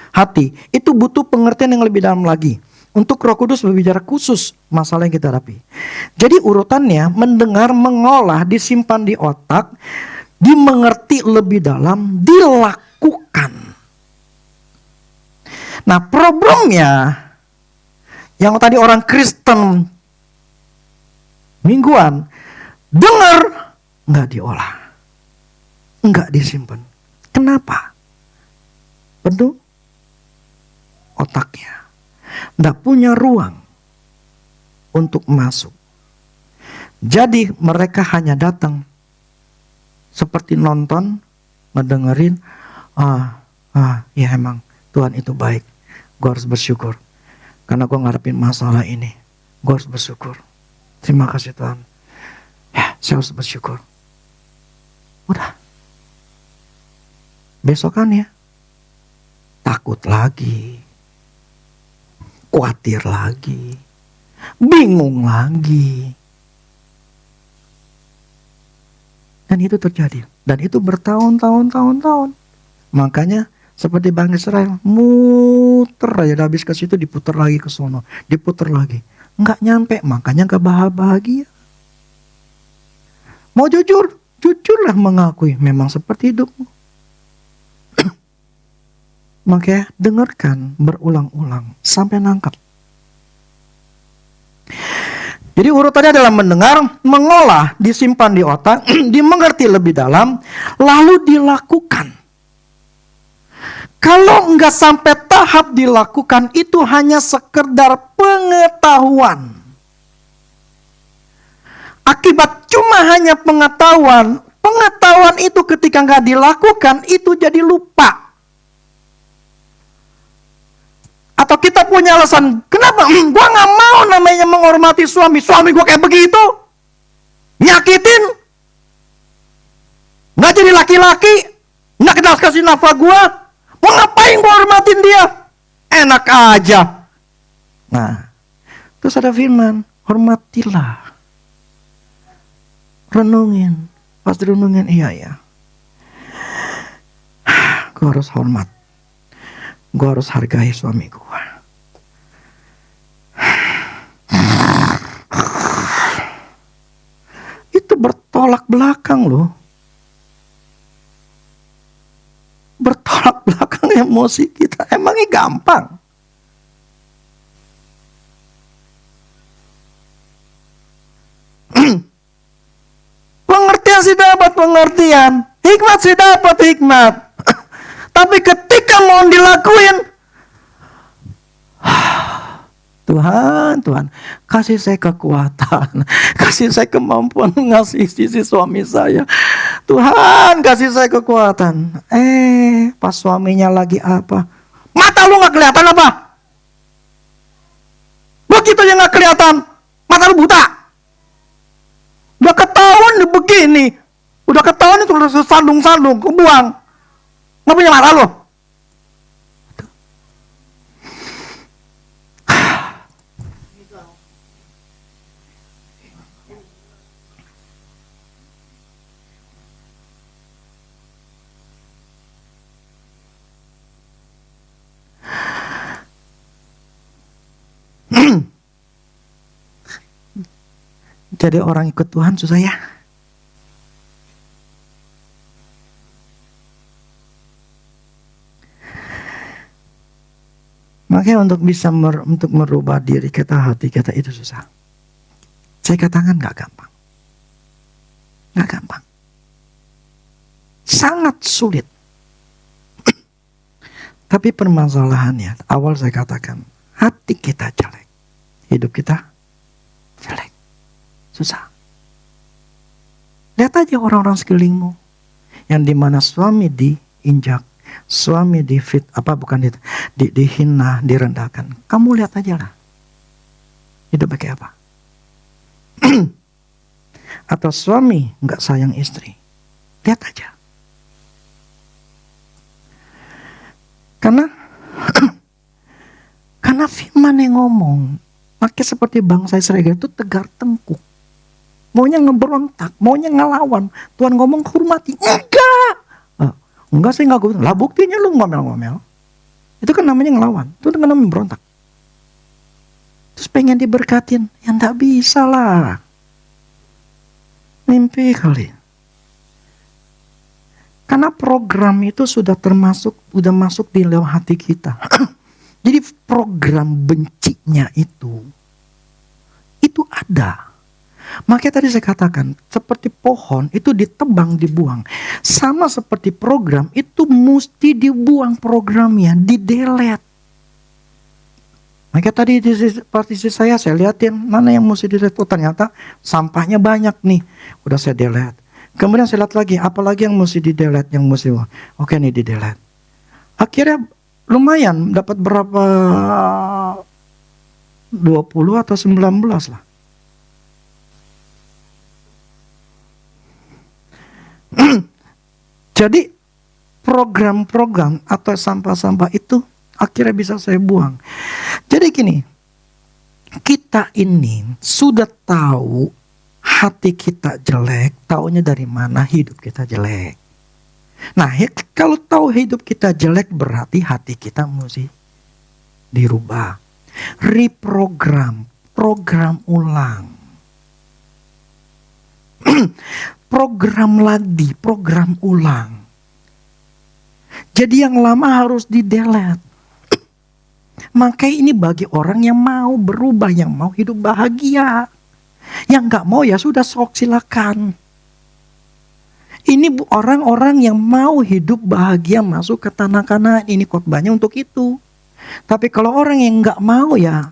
hati, itu butuh pengertian yang lebih dalam lagi. Untuk Roh Kudus berbicara khusus masalah yang kita hadapi. Jadi urutannya mendengar, mengolah, disimpan di otak, dimengerti lebih dalam, dilakukan. Nah problemnya, yang tadi orang Kristen mingguan, dengar, nggak diolah. Enggak disimpan. Kenapa? Penuh otaknya. Enggak punya ruang untuk masuk. Jadi mereka hanya datang seperti nonton, ngedengerin, ya emang Tuhan itu baik. Gue harus bersyukur. Karena gue ngadepin masalah ini. Gue harus bersyukur. Terima kasih Tuhan. Ya, saya harus bersyukur. Udah. Besokannya takut lagi, khawatir lagi, bingung lagi. Dan itu terjadi. Dan itu bertahun-tahun. Makanya seperti bangsa Israel, muter aja, habis ke situ diputar lagi ke sono, diputar lagi. Nggak nyampe, makanya nggak bahagia. Mau jujurlah mengakui memang seperti hidupmu. Makanya dengarkan berulang-ulang sampai nangkap. Jadi urutannya adalah mendengar, mengolah, disimpan di otak, dimengerti lebih dalam, lalu dilakukan. Kalau enggak sampai tahap dilakukan, itu hanya sekedar pengetahuan. Akibat cuma hanya pengetahuan itu ketika enggak dilakukan, itu jadi lupa. Atau kita punya alasan, kenapa? Gua gak mau namanya menghormati suami gua kayak begitu, nyakitin, gak jadi laki-laki, gak kenal kasih nafkah gua, mau ngapain gua hormatin dia? Enak aja. Nah, terus ada firman, hormatilah, renungin, pas renungin, iya, gua harus hormat. Gue harus hargai suami gue. Itu bertolak belakang loh. Bertolak belakang emosi kita. Emangnya gampang? Pengertian sih dapat pengertian. Hikmat sih dapat hikmat. Tapi ketika mau dilakuin, Tuhan, kasih saya kekuatan, kasih saya kemampuan mengasihi si suami saya. Tuhan, kasih saya kekuatan. Pas suaminya lagi apa? Mata lu gak kelihatan apa? Begitu aja gak kelihatan, mata lu buta. Udah ketahuan begini, udah ketahuan itu udah sandung-sandung, kebuang. Nggak punya mata lo. Jadi orang ikut Tuhan susah ya. Makanya untuk bisa untuk merubah diri kita, hati kita itu susah. Saya katakan gak gampang. Gak gampang. Sangat sulit. Tapi permasalahannya, awal saya katakan, hati kita jelek. Hidup kita jelek. Susah. Lihat aja orang-orang sekelilingmu. Yang dimana suami diinjak, suami dihina, direndahkan. Kamu lihat aja lah. Hidup kayak apa? Atau suami nggak sayang istri. Lihat aja. Karena firman yang ngomong, makanya seperti bangsa Israel itu tegar tengkuk. Maunya ngeberontak, maunya ngelawan. Tuhan ngomong hormati. Enggak. Enggak sih, enggak. Lah buktinya lu ngomel-ngomel. Itu kan namanya ngelawan. Itu kan namanya berontak. Terus pengen diberkatin. Ya enggak bisa lah. Mimpi kali. Karena program itu sudah masuk di dalam hati kita. Jadi program bencinya itu ada. Makanya tadi saya katakan, seperti pohon itu ditebang, dibuang. Sama seperti program, itu mesti dibuang programnya, didelete. Makanya tadi di partisi saya lihatin, mana yang mesti didelete. Oh, ternyata sampahnya banyak nih, udah saya delete. Kemudian saya lihat lagi, apalagi yang mesti didelete, oke nih didelete. Akhirnya lumayan, dapat berapa, 20 atau 19 lah. Jadi program-program atau sampah-sampah itu akhirnya bisa saya buang. Jadi gini, kita ini sudah tahu hati kita jelek, taunya dari mana hidup kita jelek. Nah, kalau tahu hidup kita jelek berarti hati kita mesti dirubah. Reprogram, program ulang. Program lagi, program ulang. Jadi yang lama harus di-delete. Makanya ini bagi orang yang mau berubah, yang mau hidup bahagia. Yang gak mau ya sudah sok silakan. Ini orang-orang yang mau hidup bahagia masuk ke tanah Kanaan. Ini khotbahnya untuk itu. Tapi kalau orang yang gak mau ya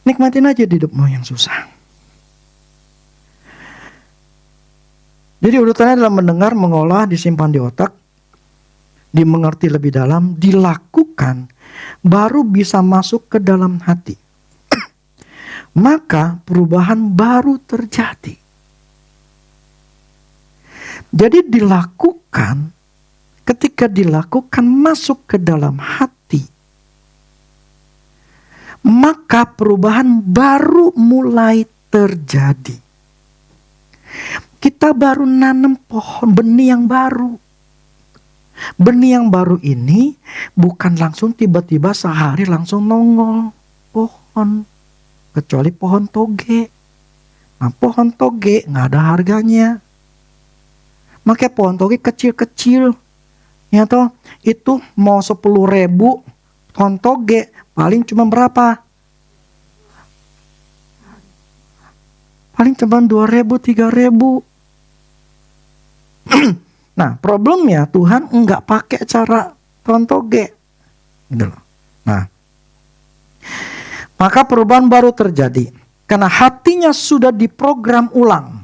nikmatin aja hidupmu yang susah. Jadi urutannya adalah mendengar, mengolah, disimpan di otak, dimengerti lebih dalam, dilakukan, baru bisa masuk ke dalam hati. Maka perubahan baru terjadi. Jadi dilakukan, ketika dilakukan masuk ke dalam hati, maka perubahan baru mulai terjadi. Kita baru nanam pohon, benih yang baru. Benih yang baru ini bukan langsung tiba-tiba sehari langsung nongol pohon. Kecuali pohon toge. Nah, pohon toge gak ada harganya. Makanya pohon toge kecil-kecil. Ya toh, itu mau 10.000 pohon toge paling cuma berapa? Paling cuma 2.000, 3.000. Nah, problemnya Tuhan enggak pakai cara pohon toge. Gitu loh. Nah, maka perubahan baru terjadi. Karena hatinya sudah diprogram ulang.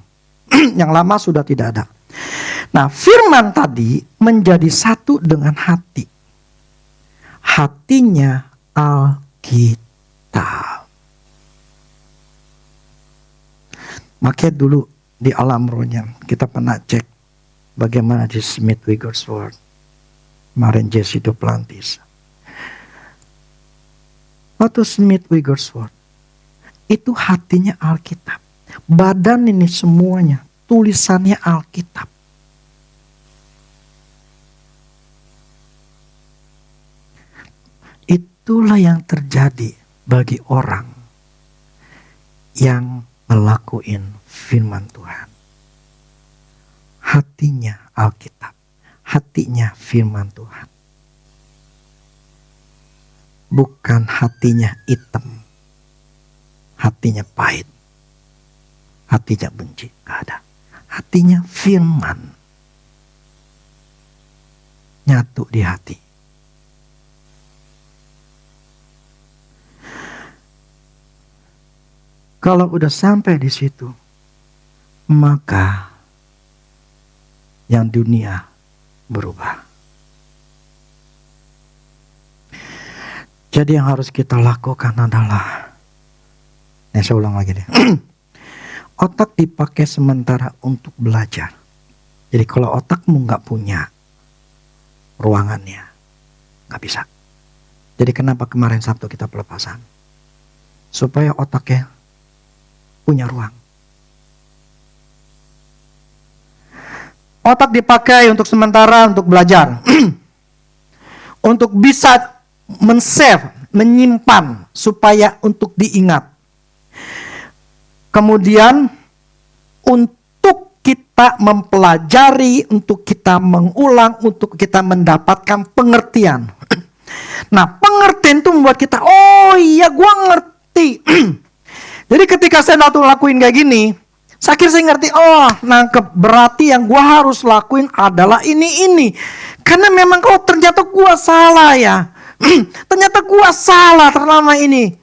Yang lama sudah tidak ada. Nah, firman tadi menjadi satu dengan hati. Hatinya Alkitab. Makanya dulu di alam rohnya kita pernah cek bagaimana di Smith Wigglesworth, kemarin Jesse Duplantis. Waktu Smith Wigglesworth, itu hatinya Alkitab. Badan ini semuanya, tulisannya Alkitab. Itulah yang terjadi bagi orang yang ngelakuin firman Tuhan. Hatinya Alkitab, hatinya firman Tuhan. Bukan hatinya hitam, hatinya pahit, hatinya benci, gak ada. Hatinya firman, nyatu di hati. Kalau udah sampai di situ, maka yang dunia berubah. Jadi yang harus kita lakukan adalah, saya ulang lagi deh. Otak dipakai sementara untuk belajar. Jadi kalau otakmu nggak punya ruangannya, nggak bisa. Jadi kenapa kemarin Sabtu kita pelepasan? Supaya otaknya punya ruang. Otak dipakai untuk sementara untuk belajar. Untuk bisa men-save, menyimpan supaya untuk diingat. Kemudian untuk kita mempelajari, untuk kita mengulang, untuk kita mendapatkan pengertian. Nah, pengertian itu membuat kita, oh iya gua ngerti. Jadi ketika saya lakuin kayak gini, akhirnya saya ngerti, oh nangkep, berarti yang gua harus lakuin adalah ini. Karena memang kalau ternyata gua salah ya. Ternyata gua salah terlama ini.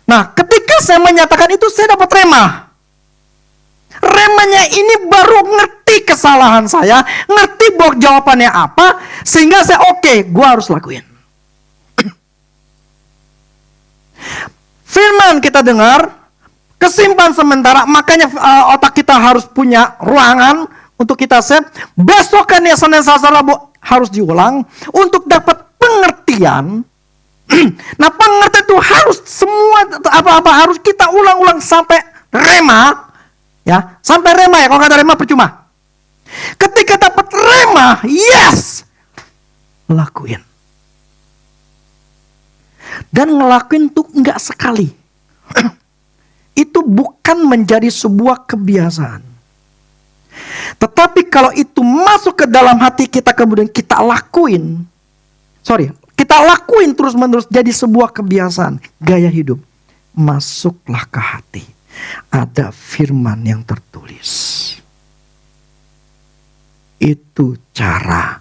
Nah, ketika saya menyatakan itu, saya dapat rema. Remanya ini baru ngerti kesalahan saya, ngerti bahwa jawabannya apa, sehingga saya oke, gua harus lakuin. Firman kita dengar, kesimpan sementara, makanya otak kita harus punya ruangan untuk kita save. Besokannya Senin Selasa Rabu harus diulang untuk dapat pengertian. Nah, pengertian itu harus semua apa-apa harus kita ulang-ulang sampai rema, ya, sampai rema ya. Kalau nggak ada rema percuma. Ketika dapat rema, yes, lakuin. Dan ngelakuin tuh nggak sekali. Itu bukan menjadi sebuah kebiasaan. Tetapi kalau itu masuk ke dalam hati kita, kemudian kita lakuin. Kita lakuin terus-menerus jadi sebuah kebiasaan, gaya hidup. Masuklah ke hati. Ada firman yang tertulis. Itu cara.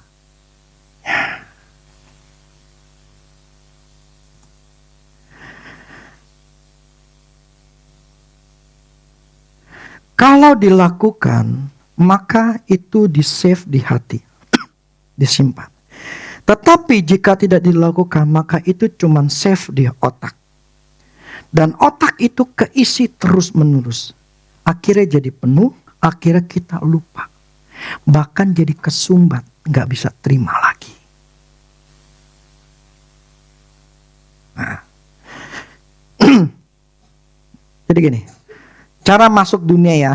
Kalau dilakukan, maka itu di-save di hati. Disimpan. Tetapi jika tidak dilakukan, maka itu cuma save di otak. Dan otak itu keisi terus-menerus. Akhirnya jadi penuh, akhirnya kita lupa. Bahkan jadi kesumbat, nggak bisa terima lagi. Nah. Jadi gini. Cara masuk dunia ya,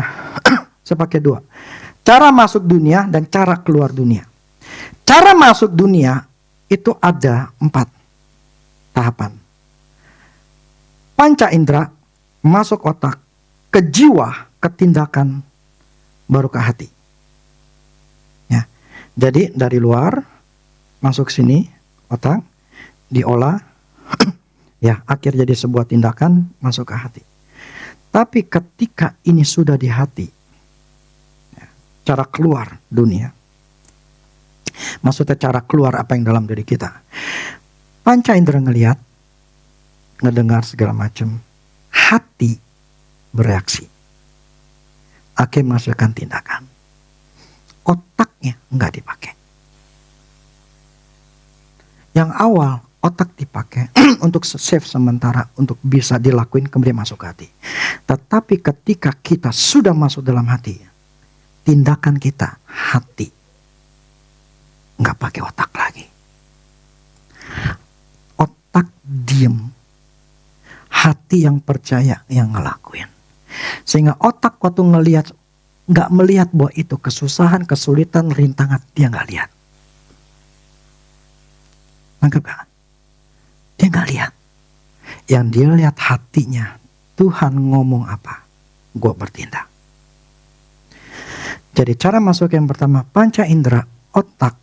saya pakai 2. Cara masuk dunia dan cara keluar dunia. Cara masuk dunia itu ada 4 tahapan. Panca indera, masuk otak, ke jiwa, ke tindakan, baru ke hati. Ya. Jadi dari luar, masuk sini, otak, diolah, ya akhir jadi sebuah tindakan, masuk ke hati. Tapi ketika ini sudah di hati, cara keluar dunia, maksudnya cara keluar apa yang dalam diri kita. Panca indera ngelihat, ngedengar segala macam, hati bereaksi, akhirnya menghasilkan tindakan. Otaknya nggak dipakai. Yang awal otak dipakai untuk save sementara, untuk bisa dilakuin kemudian masuk ke hati. Tetapi ketika kita sudah masuk dalam hati, tindakan kita hati, nggak pakai otak lagi. Otak diem, hati yang percaya yang ngelakuin. Sehingga otak waktu ngelihat, nggak melihat bahwa itu kesusahan, kesulitan, rintangan, dia nggak lihat. Nangkep gak? Dia nggak lihat. Yang dia lihat hatinya. Tuhan ngomong apa? Gue bertindak. Jadi cara masuk yang pertama, panca indera, otak,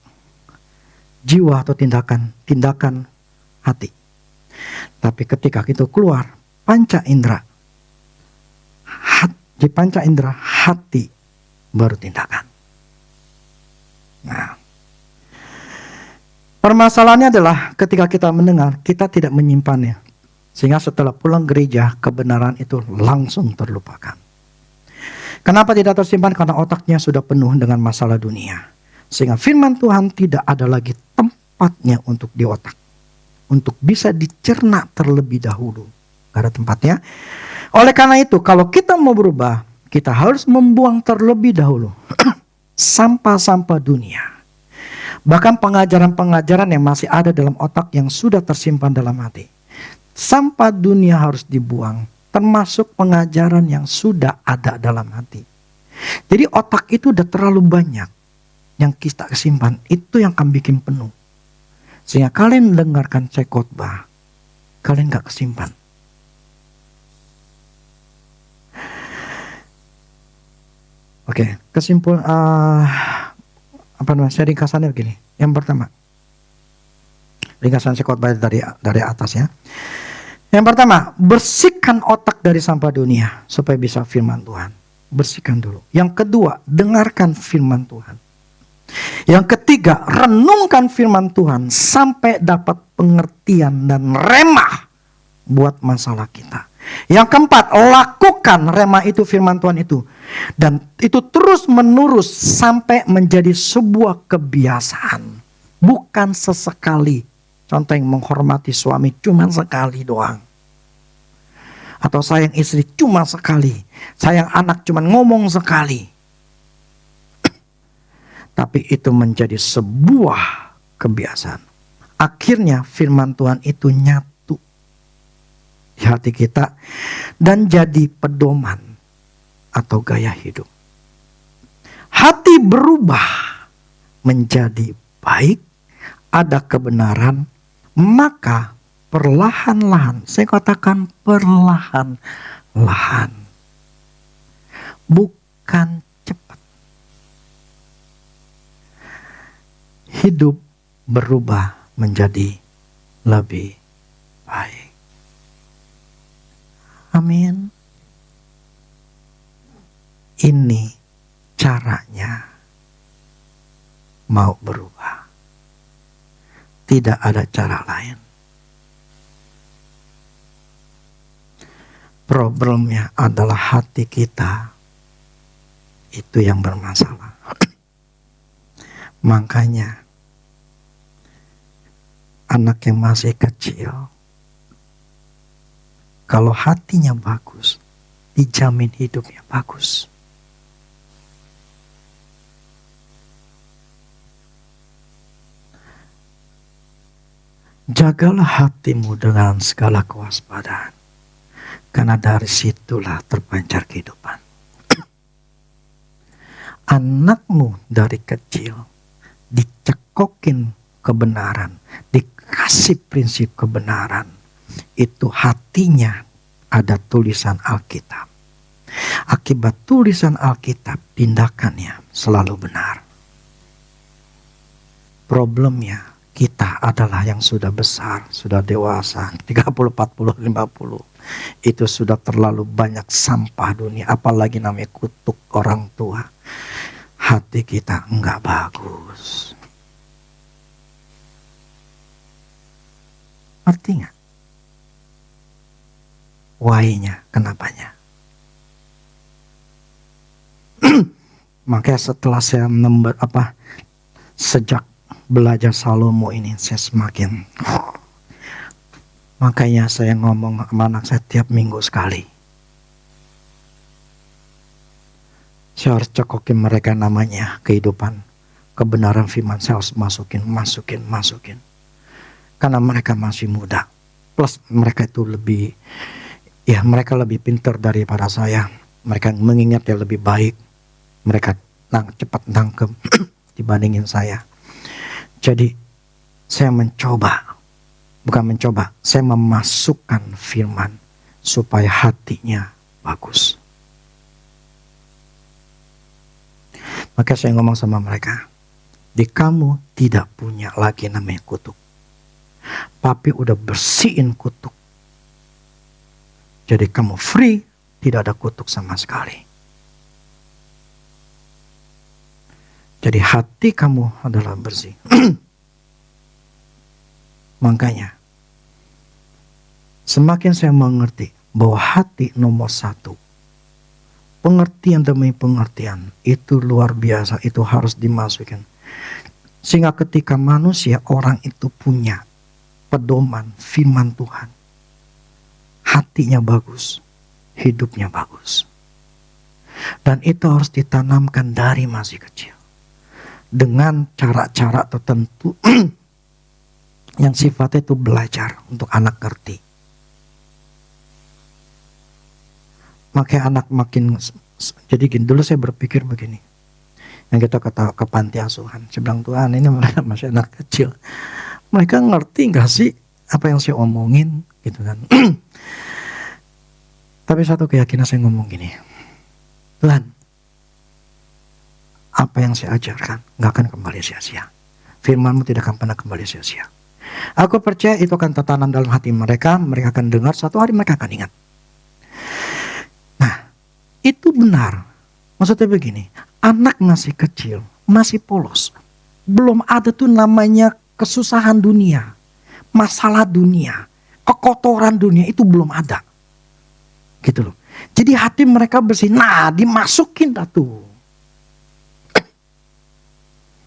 jiwa atau tindakan hati. Tapi ketika itu keluar, panca indera, di panca indera hati baru tindakan. Nah, permasalahannya adalah ketika kita mendengar, kita tidak menyimpannya. Sehingga setelah pulang gereja, kebenaran itu langsung terlupakan. Kenapa tidak tersimpan? Karena otaknya sudah penuh dengan masalah dunia. Sehingga firman Tuhan tidak ada lagi tempatnya untuk di otak. Untuk bisa dicerna terlebih dahulu. Gak ada tempatnya. Oleh karena itu, kalau kita mau berubah, kita harus membuang terlebih dahulu sampah-sampah dunia. Bahkan pengajaran-pengajaran yang masih ada dalam otak yang sudah tersimpan dalam hati. Sampah dunia harus dibuang. Termasuk pengajaran yang sudah ada dalam hati. Jadi otak itu udah terlalu banyak yang kita simpan. Itu yang akan bikin penuh. Sehingga kalian mendengarkan saya khotbah, kalian gak kesimpan. Oke, kesimpulan saya ringkasannya begini. Yang pertama, ringkasan saya khotbah dari atas ya. Yang pertama, bersihkan otak dari sampah dunia supaya bisa firman Tuhan. Bersihkan dulu. Yang kedua, dengarkan firman Tuhan. Yang ketiga, renungkan firman Tuhan sampai dapat pengertian dan remah buat masalah kita. Yang keempat, lakukan remah itu, firman Tuhan itu. Dan itu terus menerus sampai menjadi sebuah kebiasaan. Bukan sesekali. Contoh yang menghormati suami cuma sekali doang. Atau sayang istri cuma sekali. Sayang anak cuma ngomong sekali. Tapi itu menjadi sebuah kebiasaan. Akhirnya firman Tuhan itu nyatu di hati kita. Dan jadi pedoman atau gaya hidup. Hati berubah menjadi baik. Ada kebenaran. Maka perlahan-lahan, saya katakan perlahan-lahan, bukan cepat, hidup berubah menjadi lebih baik. Amin. Ini caranya mau berubah. Tidak ada cara lain. Problemnya adalah hati kita itu yang bermasalah. Makanya anak yang masih kecil, kalau hatinya bagus, dijamin hidupnya bagus. Jagalah hatimu dengan segala kewaspadaan. Karena dari situlah terpancar kehidupan. Anakmu dari kecil dicekokin kebenaran. Dikasih prinsip kebenaran. Itu hatinya ada tulisan Alkitab. Akibat tulisan Alkitab, tindakannya selalu benar. Problemnya, kita adalah yang sudah besar, sudah dewasa, 30, 40, 50. Itu sudah terlalu banyak sampah dunia, apalagi namanya kutuk orang tua. Hati kita enggak bagus. Ngerti enggak? Why-nya, kenapanya? Makanya setelah saya sejak belajar Salomo ini saya semakin makanya saya ngomong sama anak saya tiap minggu sekali. Saya harus cekokin mereka namanya kehidupan. Kebenaran firman saya harus masukin. Karena mereka masih muda. Plus mereka itu mereka lebih pintar daripada saya. Mereka mengingat yang lebih baik. Mereka cepat nangkep dibandingin saya. Jadi saya saya memasukkan firman supaya hatinya bagus. Maka saya ngomong sama mereka, di kamu tidak punya lagi namanya kutuk. Papi udah bersihin kutuk. Jadi kamu free, tidak ada kutuk sama sekali. Jadi hati kamu adalah bersih. Makanya semakin saya mengerti bahwa hati nomor satu, pengertian demi pengertian, itu luar biasa, itu harus dimasukkan. Sehingga ketika manusia, orang itu punya pedoman firman Tuhan, hatinya bagus, hidupnya bagus. Dan itu harus ditanamkan dari masih kecil. Dengan cara-cara tertentu yang sifatnya itu belajar untuk anak ngerti. Makanya anak makin, jadi gini, dulu saya berpikir begini. Yang kita kata ke panti asuhan, saya bilang, Tuhan ini mereka masih anak kecil. Mereka ngerti gak sih apa yang saya omongin gitu kan. Tapi satu keyakinan saya ngomong gini, Tuhan, apa yang saya ajarkan gak akan kembali sia-sia. Firman-Mu tidak akan pernah kembali sia-sia. Aku percaya itu akan tertanam dalam hati mereka. Mereka akan dengar, suatu hari mereka akan ingat. Nah, itu benar. Maksudnya begini, anak masih kecil, masih polos. Belum ada tuh namanya kesusahan dunia, masalah dunia, kekotoran dunia, itu belum ada. Gitu loh. Jadi hati mereka bersih. Nah, dimasukin dah tuh.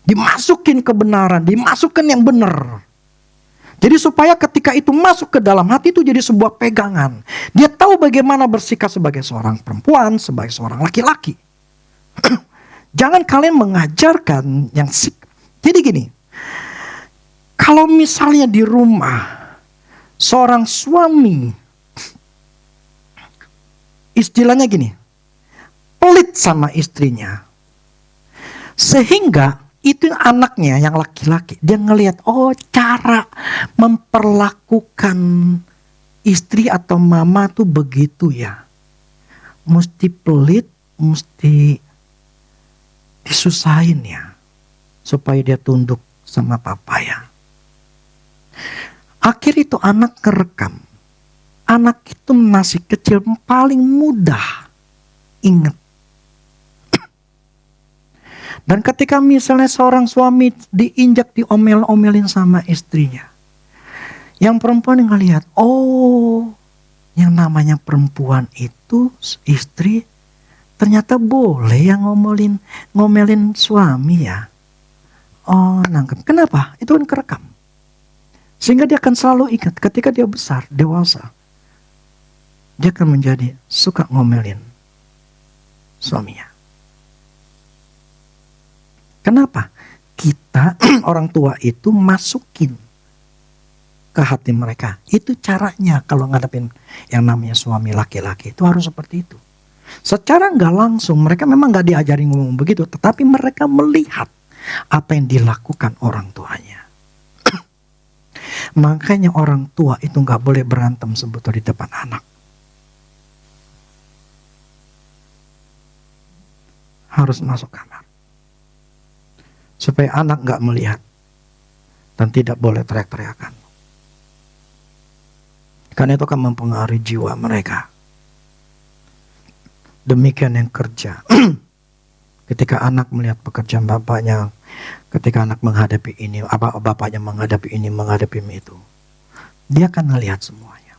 Dimasukin kebenaran, dimasukin yang benar. Jadi supaya ketika itu masuk ke dalam hati, itu jadi sebuah pegangan. Dia tahu bagaimana bersikap sebagai seorang perempuan, sebagai seorang laki-laki. Jangan kalian mengajarkan yang jadi gini, kalau misalnya di rumah seorang suami, istilahnya gini, pelit sama istrinya, sehingga itu anaknya yang laki-laki, dia ngelihat, oh cara memperlakukan istri atau mama tuh begitu ya. Mesti pelit, mesti disusahin ya. Supaya dia tunduk sama papa ya. Akhir itu anak kerekam. Anak itu masih kecil, paling mudah ingat. Dan ketika misalnya seorang suami diinjak, diomel-omelin sama istrinya, yang perempuan yang ngelihat, oh yang namanya perempuan itu istri ternyata boleh yang ngomelin suami ya. Oh nangkep. Kenapa? Itu kan kerekam. Sehingga dia akan selalu ingat ketika dia besar, dewasa, dia akan menjadi suka ngomelin suaminya. Kenapa? Kita orang tua itu masukin ke hati mereka. Itu caranya kalau ngadepin yang namanya suami laki-laki. Itu harus seperti itu. Secara nggak langsung mereka memang nggak diajarin ngomong begitu. Tetapi mereka melihat apa yang dilakukan orang tuanya. Makanya orang tua itu nggak boleh berantem sebetulnya di depan anak. Harus masuk kamar. Supaya anak gak melihat. Dan tidak boleh teriak-teriakan. Karena itu akan mempengaruhi jiwa mereka. Demikian yang kerja. Ketika anak melihat pekerjaan bapaknya. Ketika anak menghadapi ini. Bapaknya menghadapi ini, menghadapi itu. Dia akan melihat semuanya.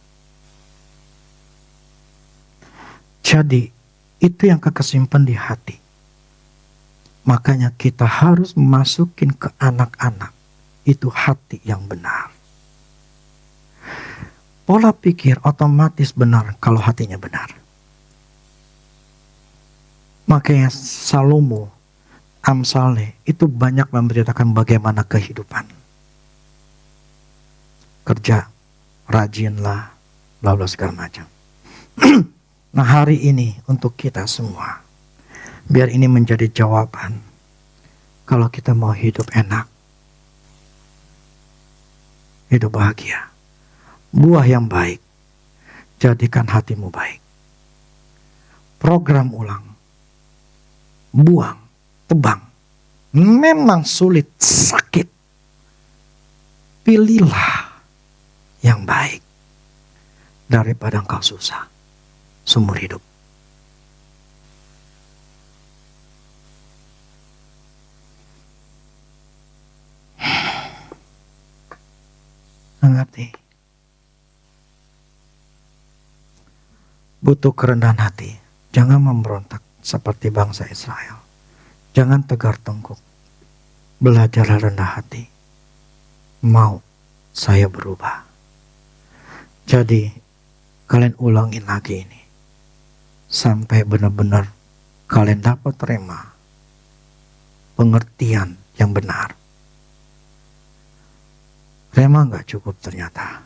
Jadi itu yang kesimpan di hati. Makanya kita harus masukin ke anak-anak itu hati yang benar. Pola pikir otomatis benar kalau hatinya benar. Makanya Salomo, Amsale itu banyak memberitakan bagaimana kehidupan. Kerja, rajinlah, bla bla segala macam. Nah hari ini untuk kita semua. Biar ini menjadi jawaban. Kalau kita mau hidup enak. Hidup bahagia. Buah yang baik. Jadikan hatimu baik. Program ulang. Buang. Tebang. Memang sulit. Sakit. Pilihlah yang baik. Daripada engkau susah. Seumur hidup. Mengerti? butuh kerendahan hati. Jangan memberontak seperti bangsa Israel. Jangan tegar tengkuk. Belajarlah rendah hati. Mau saya berubah. Jadi kalian ulangin lagi ini. Sampai benar-benar kalian dapat terima pengertian yang benar. Rema gak cukup ternyata.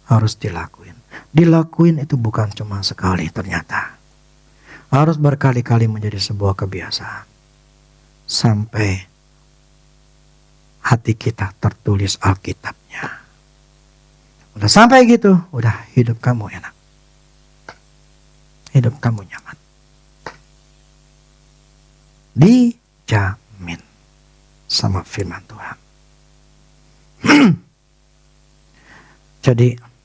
Harus dilakuin. Dilakuin itu bukan cuma sekali ternyata. Harus berkali-kali menjadi sebuah kebiasaan. Sampai hati kita tertulis Alkitabnya. Udah sampai gitu, udah hidup kamu enak. Hidup kamu nyaman. Dijamin sama firman Tuhan. Jadi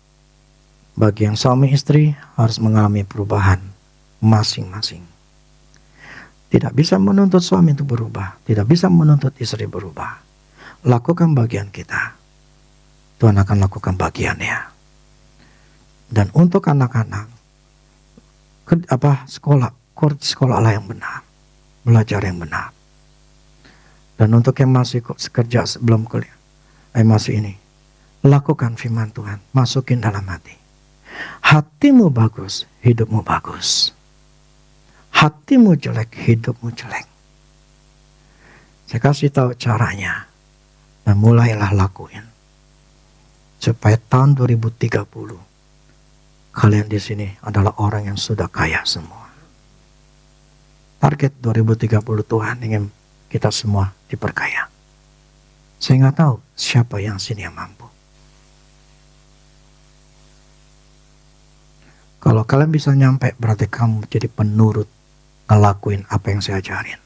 bagi yang suami istri harus mengalami perubahan masing-masing. Tidak bisa menuntut suami untuk berubah, tidak bisa menuntut istri berubah. Lakukan bagian kita, Tuhan akan lakukan bagiannya. Dan untuk anak-anak, sekolah yang benar, belajar yang benar. Dan untuk yang masih kerja sebelum kuliah, masih ini, lakukan firman Tuhan, masukin dalam hati. Hatimu bagus, hidupmu bagus. Hatimu jelek, hidupmu jelek. Saya kasih tahu caranya. Dan mulailah lakuin. Supaya tahun 2030 kalian di sini adalah orang yang sudah kaya semua. Target 2030 Tuhan ingin kita semua diperkaya. Saya nggak tahu siapa yang sini yang mampu. Kalau kalian bisa nyampe, berarti kamu jadi penurut ngelakuin apa yang saya ajarin.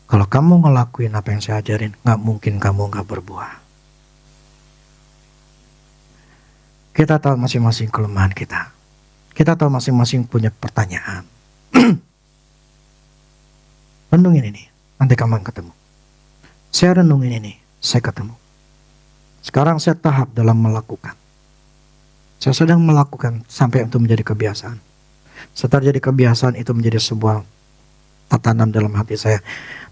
Kalau kamu ngelakuin apa yang saya ajarin, gak mungkin kamu gak berbuah. Kita tahu masing-masing kelemahan kita. Kita tahu masing-masing punya pertanyaan. Renungin ini, nanti kamu ketemu. Saya renungin ini, saya ketemu. Sekarang saya tahap dalam melakukan. Saya sedang melakukan sampai itu menjadi kebiasaan. Setelah jadi kebiasaan itu menjadi sebuah tatanan dalam hati saya.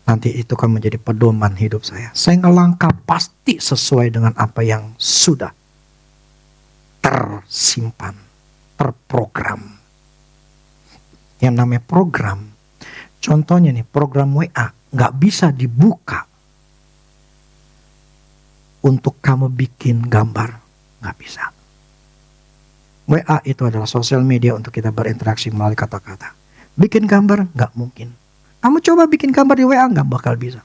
Nanti itu akan menjadi pedoman hidup saya. Saya ngelangkah pasti sesuai dengan apa yang sudah tersimpan, terprogram. Yang namanya program. Contohnya nih, program WA nggak bisa dibuka untuk kamu bikin gambar. Nggak bisa. WA itu adalah sosial media untuk kita berinteraksi melalui kata-kata. Bikin gambar nggak mungkin. Kamu coba bikin gambar di WA nggak bakal bisa.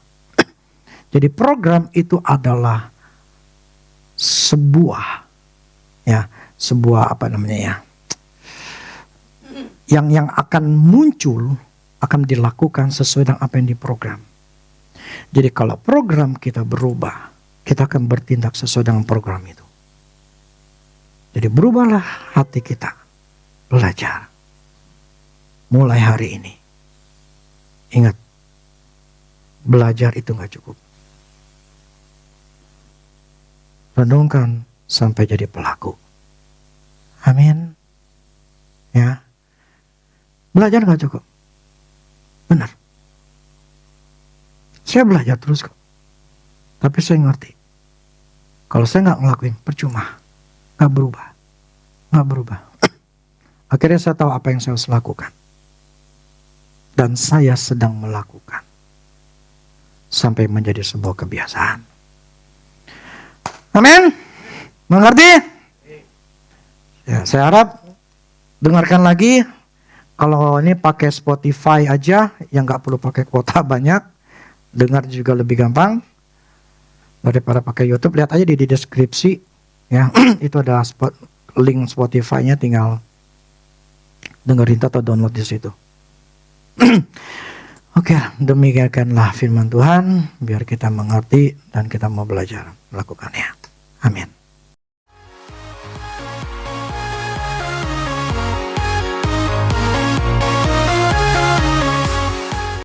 Jadi program itu adalah sebuah yang akan muncul, akan dilakukan sesuai dengan apa yang diprogram. Jadi kalau program kita berubah, kita akan bertindak sesuai dengan program itu. Jadi berubahlah hati kita. Belajar. Mulai hari ini. Ingat. Belajar itu gak cukup. Renungkan sampai jadi pelaku. Amin. Ya. Belajar gak cukup. Benar. Saya belajar terus kok. Tapi saya ngerti. Kalau saya gak ngelakuin, percuma. Gak berubah. Akhirnya saya tahu apa yang saya harus lakukan. Dan saya sedang melakukan. Sampai menjadi sebuah kebiasaan. Amin. Mengerti? Ya, saya harap dengarkan lagi. Kalau ini pakai Spotify aja, yang gak perlu pakai kuota banyak. Dengar juga lebih gampang. Daripada pakai YouTube, lihat aja di deskripsi. Ya, itu ada link Spotify-nya, tinggal dengerin atau download di situ. Oke, demikianlah firman Tuhan, biar kita mengerti dan kita mau belajar melakukannya. Amin.